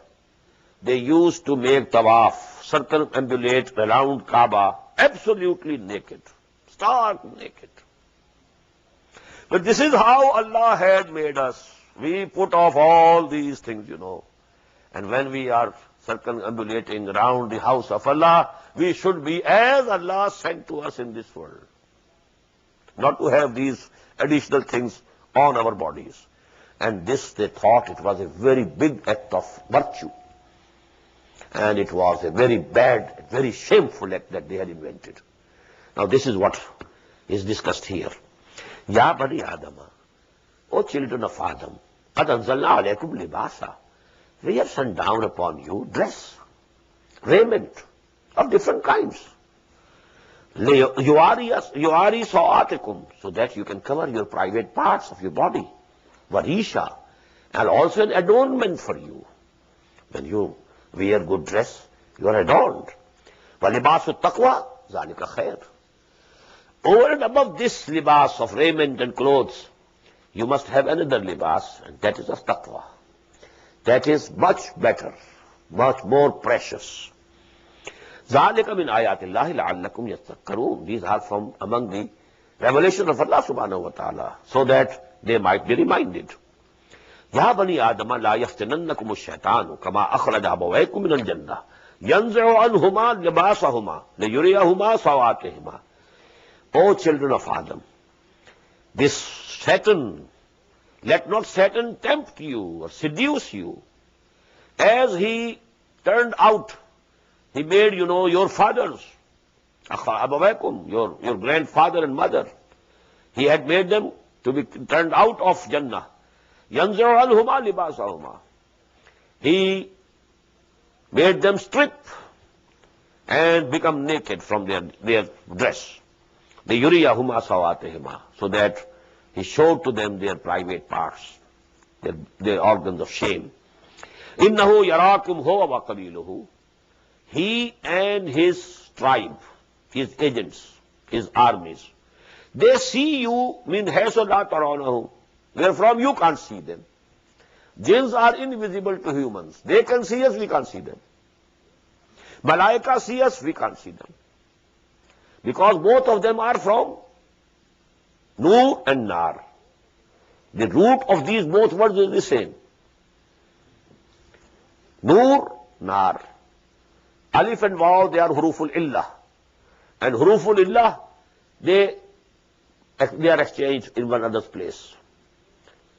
They used to make tawaf, circumambulate around Kaaba, absolutely naked, stark naked. But this is how Allah had made us. We put off all these things, And when we are circumambulating around the house of Allah, we should be as Allah sent to us in this world. Not to have these additional things on our bodies. And this, they thought it was a very big act of virtue. And it was a very bad, very shameful act that they had invented. Now this is what is discussed here. Ya bani Adama, O children of Adam, qad anzalna alaykum libasa. We have sent down upon you dress, raiment of different kinds. Yuari sawatikum, so that you can cover your private parts of your body. Varisha, and also an adornment for you. When you wear good dress, you are adorned. Valibasu taqwa, zalika khair. Over and above this libas of raiment and clothes, you must have another libas, and that is of taqwa. That is much better, much more precious. Zalika min ayatillahi la'allakum yattaqarun. These are from among the revelation of Allah subhanahu wa ta'ala, so that they might be reminded. Ya bani Adama la yaftinannakum ash-shaytanu kama akhraja abawaykum min al-jannah yanzi'u anhuma libasahuma liyuriyahuma sawatihima. O children of Adam, this Satan, let not Satan tempt you or seduce you. As he turned out, he made, your fathers, abawaykum, your grandfather and mother, he had made them to be turned out of Jannah. Yanzi'u anhuma libasahuma. He made them strip and become naked from their dress. Liyuriyahuma sawatihima, so that he showed to them their private parts, their organs of shame. Innahu yarakum huwa wa qabiluhu. He and his tribe, his agents, his armies, they see you min haythu la tarawnahu, where from you can't see them. Jinns are invisible to humans. They can see us, we can't see them. Malaika see us, we can't see them. Because both of them are from Nur and Nar. The root of these both words is the same. Nur, Nar. Alif and Waw, they are huruful illah. And huruful illah, they are exchanged in one another's place.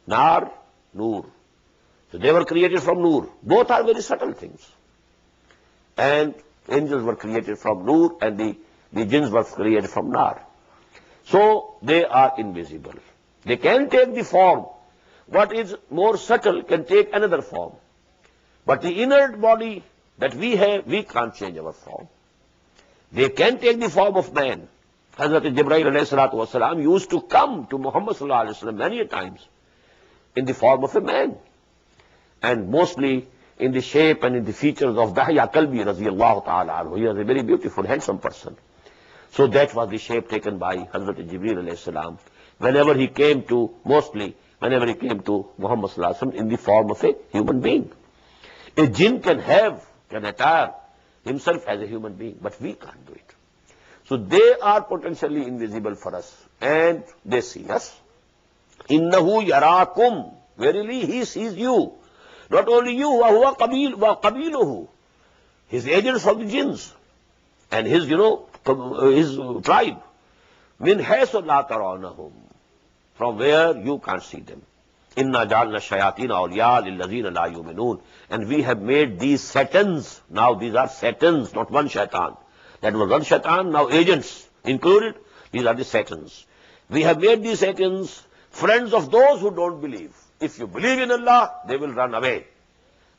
Nar, Nur. So they were created from Nur. Both are very subtle things. And angels were created from Nur, and the jinns were created from Nar. So they are invisible. They can take the form. What is more subtle can take another form. But the inert body that we have, we can't change our form. They can take the form of man. Hazrat Jibreel alayhi salatu wasalam used to come to Muhammad sallallahu alayhi wasallam many times in the form of a man, and mostly in the shape and in the features of Dahya Kalbi radiyallahu ta'ala anhu. He was a very beautiful, handsome person. So that was the shape taken by Hazrat Jibreel alayhi salam whenever he came to Muhammad sallallahu alayhi wasallam in the form of a human being. A jinn can attire himself as a human being, but we can't do it. So they are potentially invisible for us, and they see us. Innahu yarakum, verily he sees you. Not only you, wa qabiluhu, his agents of the jinns, and his tribe. Min haythu la tarawnahum, from where you can't see them. Inna ja'alna shayatina awliya lillazina la yu'minun. And we have made these satans, now these are satans, not one shaitan. That was one shaitan, now agents included, these are the satans. We have made these satans friends of those who don't believe. If you believe in Allah, they will run away.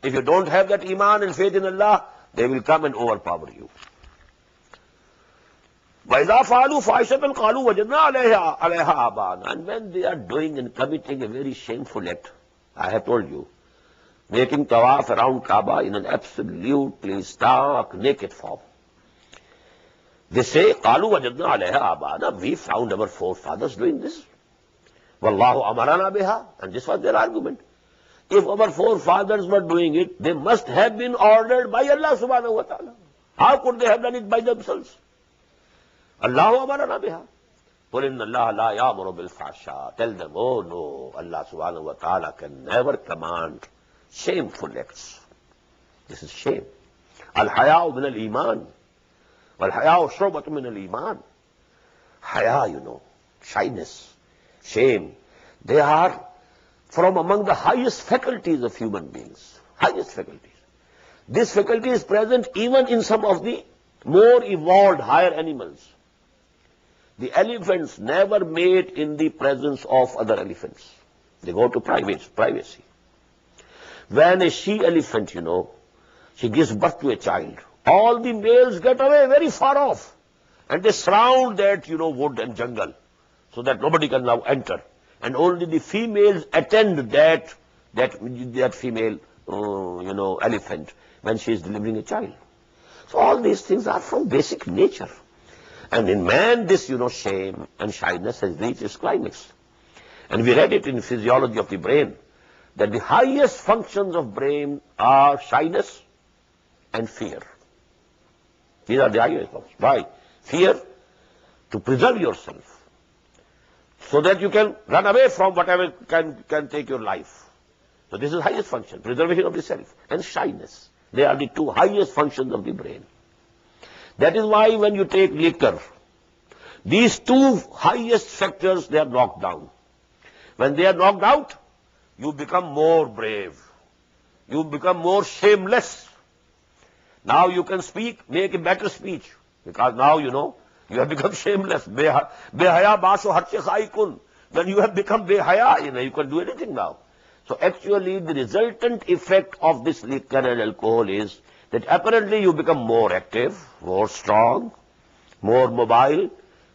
If you don't have that iman and faith in Allah, they will come and overpower you. وَإِذَا فَعَلُوا فَاحِشَةً قَالُوا وَجَدْنَا عَلَيْهَا آبَاءَنَا. And when they are doing and committing a very shameful act, I have told you, making tawaf around Kaaba in an absolutely stark, naked form. They say, قَالُوا وَجَدْنَا عَلَيْهَا آبَاءَنَا. We found our forefathers doing this. وَاللَّهُ أَمَرَنَا بِهَا. And this was their argument. If our forefathers were doing it, they must have been ordered by Allah subhanahu wa ta'ala. How could they have done it by themselves? Allahu amarana biha. Qul inna Allah la ya'muru bil fahsha. Tell them, oh no, Allah subhanahu wa ta'ala can never command shameful acts. This is shame. Al-haya'u min al-iman. Wal-haya'u shu'batun min al-iman. Haya, shyness, shame, they are from among the highest faculties of human beings. Highest faculties. This faculty is present even in some of the more evolved higher animals. The elephants never mate in the presence of other elephants. They go to privacy. When a she-elephant, she gives birth to a child, all the males get away very far off. And they surround that, wood and jungle, so that nobody can now enter. And only the females attend that female, elephant when she is delivering a child. So all these things are from basic nature. And in man, this, shame and shyness has reached its climax. And we read it in Physiology of the Brain, that the highest functions of brain are shyness and fear. These are the highest functions. Why? Fear, to preserve yourself, so that you can run away from whatever can take your life. So this is the highest function, preservation of the self. And shyness. They are the two highest functions of the brain. That is why when you take liquor, these two highest factors, they are knocked down. When they are knocked out, you become more brave. You become more shameless. Now you can speak, make a better speech. Because now, you have become shameless. Behaya baso harche khaikun. When you have become behaya, you can do anything now. So actually the resultant effect of this liquor and alcohol is that apparently you become more active, more strong, more mobile.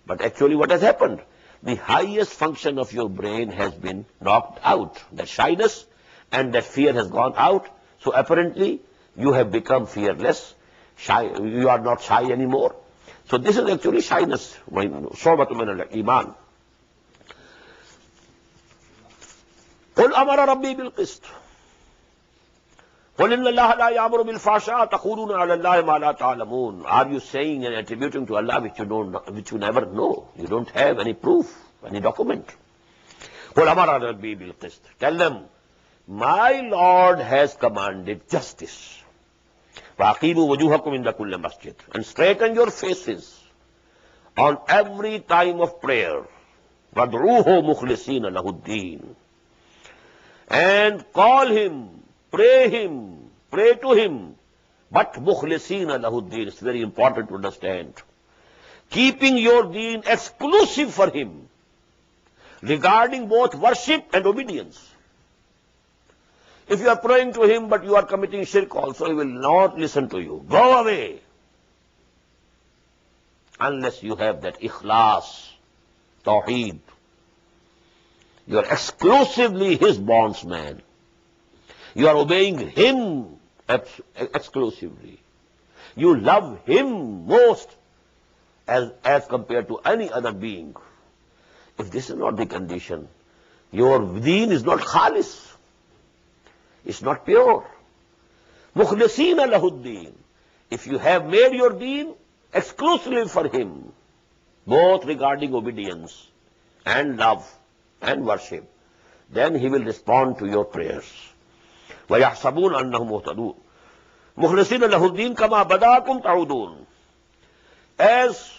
But actually what has happened? The highest function of your brain has been knocked out. That shyness and that fear has gone out. So apparently you have become fearless. You are not shy anymore. So this is actually shyness. Shu'batun min al-iman. قل أمر ربي بالقسط قل إن الله لا يأمر بالفحشاء تقولون على الله ما لا تعلمون. Are you saying and attributing to Allah which you never know? You don't have any proof, any document. قل أمر ربي بالقسط. Tell them, my Lord has commanded justice. وَأَقِيمُوا وُجُوهَكُمْ عِنْدَ كُلِّ مَسْجِدٍ. And straighten your faces on every time of prayer. وَادْعُوهُ مُخْلِصِينَ لَهُ الدِّينَ. And call him, pray to him, but مُخْلِصِينَ لَهُ الدِّينَ. It's very important to understand. Keeping your deen exclusive for him, regarding both worship and obedience. If you are praying to him but you are committing shirk also, he will not listen to you. Go away. Unless you have that ikhlas, tawheed. You are exclusively his bondsman. You are obeying him exclusively. You love him most as compared to any other being. If this is not the condition, your deen is not khalis. It's not pure. Mukhlisina lahuddin. If you have made your deen exclusively for him, both regarding obedience and love and worship, then he will respond to your prayers. وَيَحْسَبُونَ أَنَّهُمْ مُهْتَدُونَ مُخْلِصِينَ لَهُ الدِّينَ كَمَا بَدَاكُمْ تَعُودُونَ. As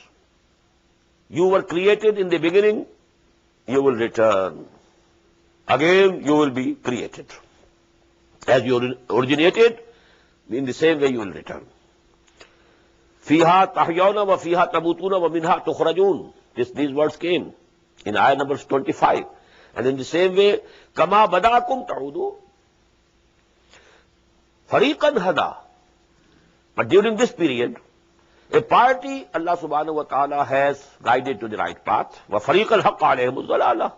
you were created in the beginning, you will return. Again, you will be created. As you originated, in the same way you will return. فِيهَا تَحْيَوْنَ وَفِيهَا تَمُوتُونَ وَمِنْهَا تُخْرَجُونَ. These words came in ayah number 25. And in the same way, كَمَا بَدَاكُمْ تَعُودُونَ. فَرِيقًا هَدَى. But during this period, a party Allah subhanahu wa ta'ala has guided to the right path. وَفَرِيقًا حَقَّ عَلَيْهِمُ الضَّلَالَةُ.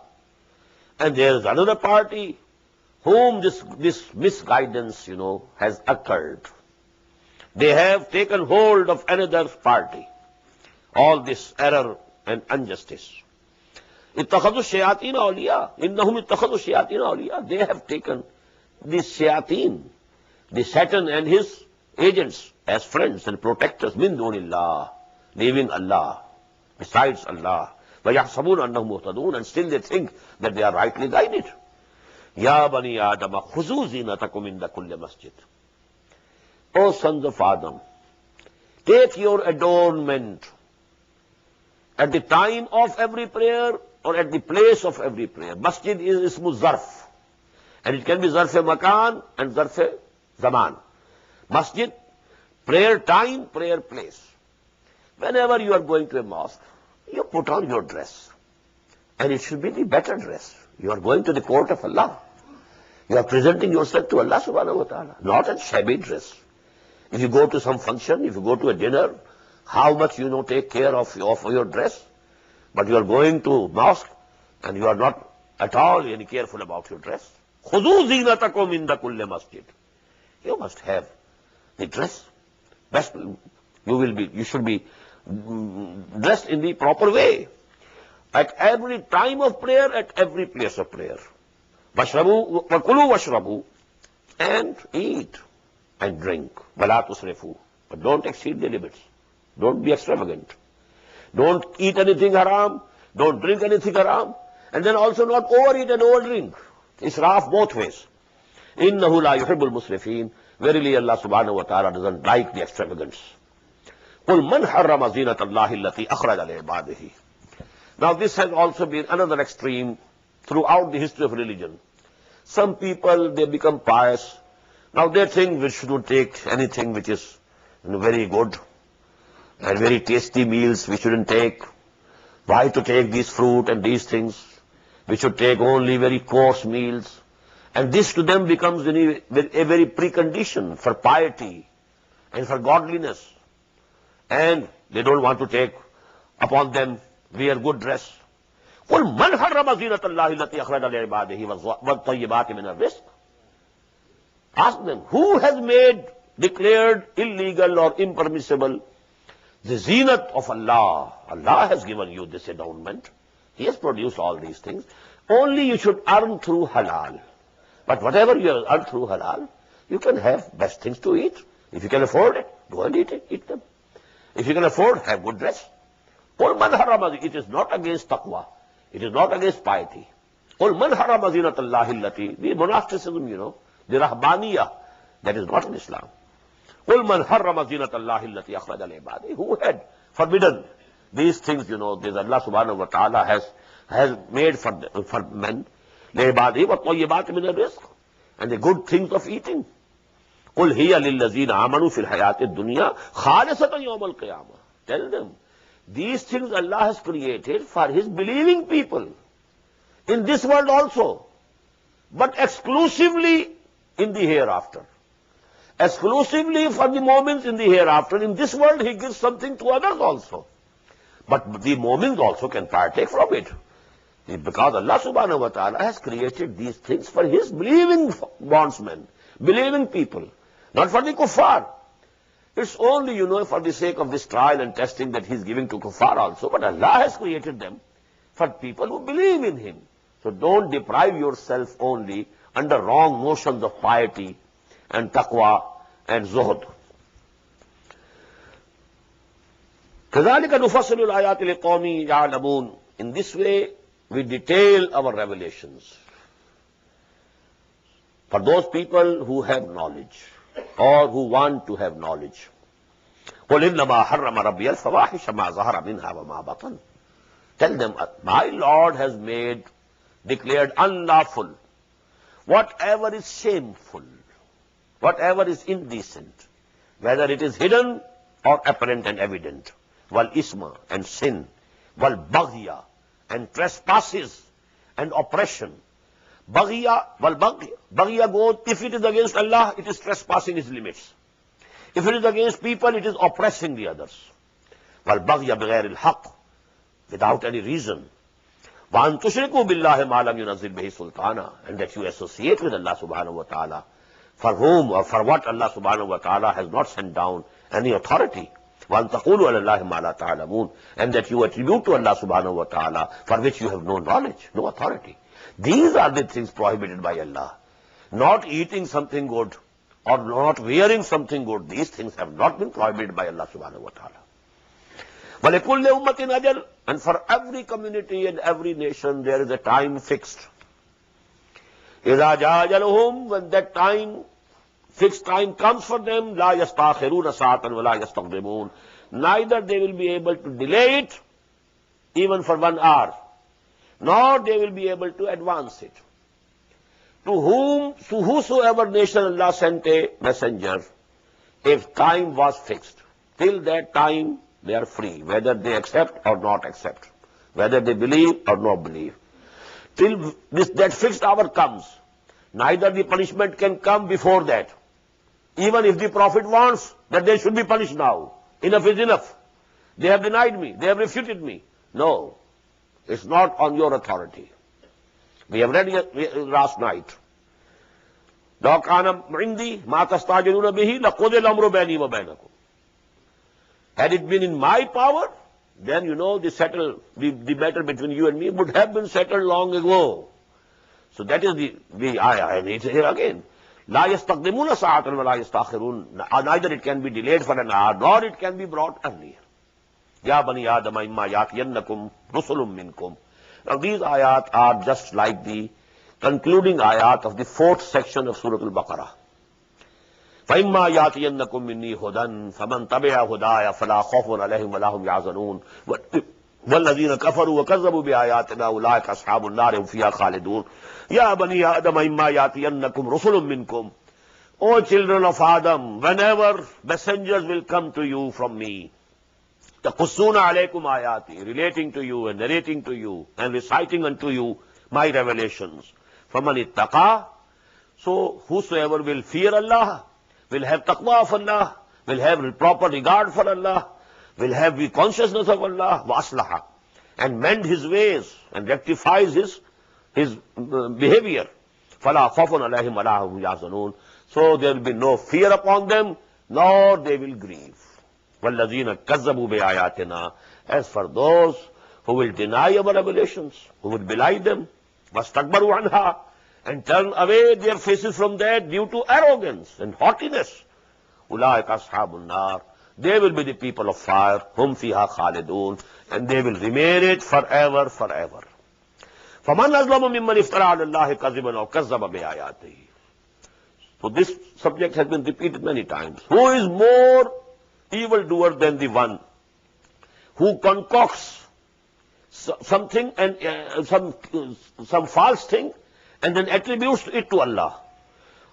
And there is another party whom this misguidance, has occurred. They have taken hold of another party. All this error and injustice. اتخذوا الشياطين أولياء إنهم اتخذوا الشياطين أولياء. They have taken this shayateen, the Satan and his agents, as friends and protectors, min dunillah, leaving Allah, besides Allah. وَيَحْسَبُونَ أَنَّهُمْ مُهْتَدُونَ. And still they think that they are rightly guided. Ya bani Adam, khuzū zīnatakum inda kulli masjid. O sons of Adam, take your adornment at the time of every prayer or at the place of every prayer. Masjid is ismu zarf, and it can be zarf makan and zarf zaman. Masjid, prayer time, prayer place. Whenever you are going to a mosque, you put on your dress, and it should be the better dress. You are going to the court of Allah. You are presenting yourself to Allah subhanahu wa ta'ala, not a shabby dress. If you go to some function, if you go to a dinner, how much take care of your dress, but you are going to mosque and you are not at all any careful about your dress. خُذُوا زِينَتَكُمْ عِنْدَ كُلِّ مَسْجِدٍ. You must have the dress. Best, you should be dressed in the proper way. At every time of prayer, at every place of prayer. وَاشْرَبُوا وَكُلُوا وَاشْرَبُوا, and eat and drink. وَلَا تُسْرِفُوا, but don't exceed the limits. Don't be extravagant. Don't eat anything haram. Don't drink anything haram. And then also not overeat and overdrink. Israf both ways. إِنَّهُ لَا يُحِبُّ الْمُسْرِفِينَ. Verily Allah subhanahu wa ta'ala doesn't like the extravagance. قُلْ مَنْ حَرَّمَ زِينَةَ اللَّهِ الَّتِي أَخْرَجَ لِعِبَادِهِ. Now this has also been another extreme throughout the history of religion. Some people, they become pious. Now they think we shouldn't take anything which is very good and very tasty meals we shouldn't take. Why to take these fruit and these things? We should take only very coarse meals. And this to them becomes a very precondition for piety and for godliness. And they don't want to take upon them wear good dress. قُلْ مَنْ حَرَّمَ زِينَةَ اللَّهِ الَّتِي أَخْرَجَ لِعِبَادِهِ وَالطَّيِّبَاتِ مِنَ الرِّزْقِ. Ask them, who has declared illegal or impermissible the zinat of Allah? Allah has given you this endowment. He has produced all these things. Only you should earn through halal. But whatever you have earned through halal, you can have best things to eat. If you can afford it, go and eat them. If you can afford, have good dress. قُلْ مَنْ حَرَّمَ, it is not against taqwa. It is not against piety. قُلْ مَنْ حَرَّمَ زِينَةَ اللَّهِ الَّتِي, the monasticism, the rahbaniyah, that is not in Islam. قُلْ مَنْ حَرَّمَ زِينَةَ اللَّهِ الَّتِي أَخْرَجَ لِعِبَادِهِ. Who had forbidden these things, this Allah subhanahu wa ta'ala has made for men. لِعِبَادِهِ وَالطَّيِّبَاتِ مِنَ الرِّزْقِ, and the good things of eating. قُلْ هِيَ لِلَّذِينَ آمَنُوا فِي الْحَيَاةِ الدُّنْيَا خَالِصَةً يَوْمَ الْقِيَامَةِ. Tell them, these things Allah has created for His believing people in this world also, but exclusively in the hereafter. Exclusively for the moments in the hereafter. In this world He gives something to others also, but the moments also can partake from it. Because Allah subhanahu wa ta'ala has created these things for His believing bondsmen, believing people, not for the kuffar. It's only, for the sake of this trial and testing that He's giving to kuffar also, but Allah has created them for people who believe in Him. So don't deprive yourself only under wrong notions of piety and taqwa and zuhud. كَذَلِكَ نُفَصِّلُ الْآيَاتِ لِقَوْمٍ يَعْلَمُونَ. In this way, we detail our revelations for those people who have knowledge or who want to have knowledge. قُلْ إِنَّمَا حَرَّمَ رَبِّيَ الْفَوَاحِشَ مَا ظَهَرَ مِنْهَا وَمَا بَطَنَ. Tell them, my Lord has declared unlawful whatever is shameful, whatever is indecent, whether it is hidden or apparent and evident. Wal isma, and sin. Wal baghya, and trespasses and oppression. Baghya goes, if it is against Allah, it is trespassing His limits. If it is against people, it is oppressing the others. Wal baghya bighayr al-haq, without any reason. Wa an tushriku billahi ma lam yunazzil bihi sultana, and that you associate with Allah subhanahu wa ta'ala for whom or for what Allah subhanahu wa ta'ala has not sent down any authority. Wa an taqulu ala Allahi ma la ta'lamun, and that you attribute to Allah subhanahu wa ta'ala for which you have no knowledge, no authority. These are the things prohibited by Allah. Not eating something good or not wearing something good. These things have not been prohibited by Allah subhanahu wa ta'ala. وَلِكُلِّ أُمَّةٍ أَجَلٌ, and for every community and every nation there is a time fixed. إِذَا جَاءَ أَجَلُهُمْ, when that time fixed time comes for them, لا يستأخرون ساعة ولا يستقدمون. Neither they will be able to delay it, even for 1 hour, nor they will be able to advance it. To whosoever nation Allah sent a messenger, if time was fixed, till that time they are free, whether they accept or not accept, whether they believe or not believe. Till that fixed hour comes, neither the punishment can come before that. Even if the Prophet wants that they should be punished now, enough is enough. They have denied me, they have refuted me. No, it's not on your authority. We have read last night. لو كان عندي ما تستعجلون به لقضي الأمر بيني وبينكم. Had it been in my power, then the matter between you and me would have been settled long ago. So that is I need here again. لا يستقدمون ساعة ولا يستأخرون. Neither it can be delayed for an hour, nor it can be brought earlier. يا بني آدم إما يأتينكم رسل منكم. Now these ayat are just like the concluding ayat of the 4th section of Surah Al-Baqarah. فَإِمَّا يَأْتِيَنَّكُم مِّنِّي هُدًى فَمَن تَبِعَ هُدَايَ فَلَا خَوْفٌ عَلَيْهِمْ وَلَا هُمْ يَحْزَنُونَ وَالَّذِينَ كَفَرُوا وَكَذَّبُوا بِآيَاتِنَا أُولَٰئِكَ أَصْحَابُ النَّارِ هُمْ فِيهَا خَالِدُونَ يَا بَنِي آدَمَ إِمَّا يَأْتِيَنَّكُمْ رُسُلٌ مِّنكُمْ. O children of Adam, whenever messengers will come to you from me, يَقُصُّونَ عَلَيْكُمْ آيَاتِي, relating to you and narrating to you and reciting unto you my revelations. فَمَنِ اتَّقَى, so whosoever will fear Allah, will have taqwa of Allah, will have proper regard for Allah, will have the consciousness of Allah, وَأَصْلَحَ, and mend his ways and rectifies his behavior. فَلَا خَوْفٌ عَلَيْهِمْ وَلَا هُمْ يَحْزَنُونَ, so there will be no fear upon them, nor they will grieve. وَالَّذِينَ كَذَّبُوا بِآيَاتِنَا, as for those who will deny our revelations, who will belie them, وَاسْتَكْبَرُوا عَنْهَا, and turn away their faces from that due to arrogance and haughtiness, أُولَٰئِكَ أَصْحَابُ النَّارِ, they will be the people of fire, هُمْ فِيهَا خَالِدُونَ, and they will remain it forever, forever. فَمَنْ أَظْلَمُ مِمَّنِ افْتَرَىٰ عَلَى اللَّهِ كَذِبًا أَوْ كَذَّبَ بِآيَاتِهِ. So this subject has been repeated many times. Who is more evildoer than the one who concocts something and some false thing and then attributes it to Allah?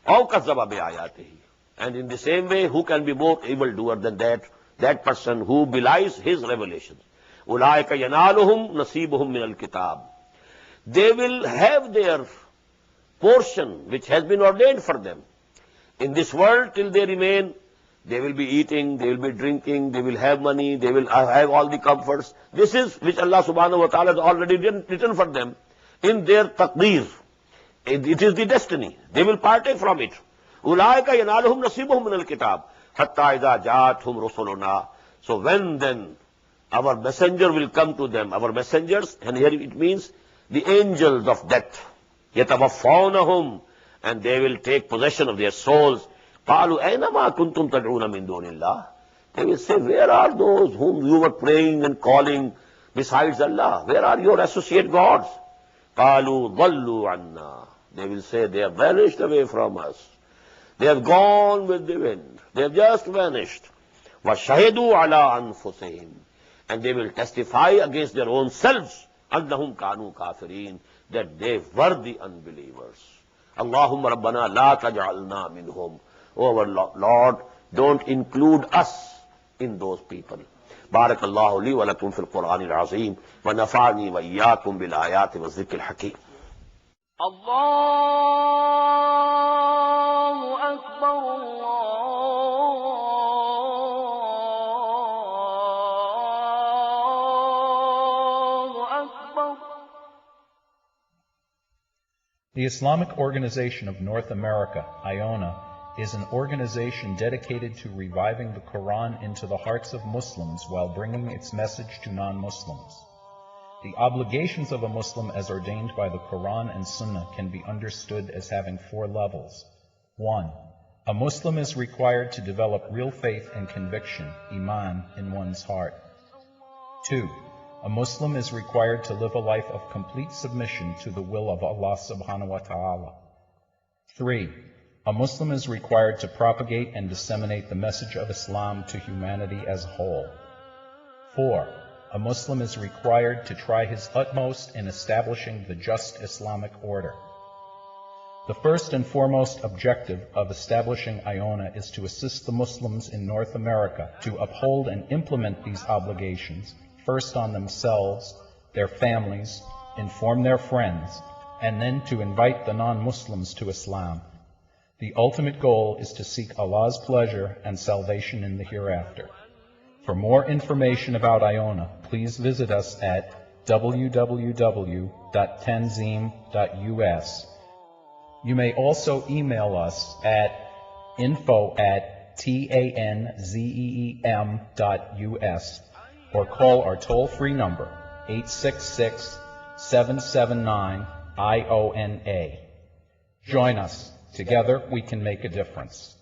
أَوْ كَذَّبَ بِآيَاتِهِ. And in the same way, who can be more evildoer than that person who belies his revelations? أُولَٰئِكَ يَنَالُهُمْ نَصِيبُهُمْ مِنَ الْكِتَابِ. They will have their portion which has been ordained for them. In this world, till they remain, they will be eating, they will be drinking, they will have money, they will have all the comforts. This is which Allah subhanahu wa ta'ala has already written for them in their taqdeer. It is the destiny. They will partake from it. أُولَٰئِكَ يَنَالُهُمْ نَصِيبُهُمْ مِنَ الْكِتَابِ حَتَّىٰ إِذَا جَاءَتْهُمْ رُسُلُنَا. So when then our messenger will come to them, our messengers, and here it means the angels of death, يَتَوَفَّوْنَهُمْ, and they will take possession of their souls. قَالُوا أَيْنَمَا كُنْتُمْ تَدْعُونَ مِن دُونِ اللَّهِ. They will say, where are those whom you were praying and calling besides Allah? Where are your associate gods? قَالُوا ضَلُّوا عَنَّا. They will say, they have vanished away from us. They have gone with the wind. They have just vanished. وَشَهِدُوا عَلَىٰ أَنفُسِهِمْ. And they will testify against their own selves, أَنَّهُمْ كَانُوا كَافِرِينَ, that they were the unbelievers. Allahumma Rabbana la taj'alna minhum. O our Lord, don't include us in those people. Barakallahu li wa lakum fil Qur'ani al-Azim wa nafa'ani wa iyyakum bil ayati wa dhikr al-hakim. Allahu Akbar, Allahu Akbar. The Islamic Organization of North America, IONA, is an organization dedicated to reviving the Quran into the hearts of Muslims while bringing its message to non-Muslims. The obligations of a Muslim as ordained by the Quran and Sunnah can be understood as having 4 levels. 1. A Muslim is required to develop real faith and conviction, iman, in one's heart. 2. A Muslim is required to live a life of complete submission to the will of Allah subhanahu wa ta'ala. 3. A Muslim is required to propagate and disseminate the message of Islam to humanity as a whole. 4. A Muslim is required to try his utmost in establishing the just Islamic order. The first and foremost objective of establishing IONA is to assist the Muslims in North America to uphold and implement these obligations, first on themselves, their families, inform their friends, and then to invite the non-Muslims to Islam. The ultimate goal is to seek Allah's pleasure and salvation in the hereafter. For more information about IONA, please visit us at www.tanzim.us. You may also email us at info@tanzeem.us or call our toll-free number 866-779-IONA. Join us. Together we can make a difference.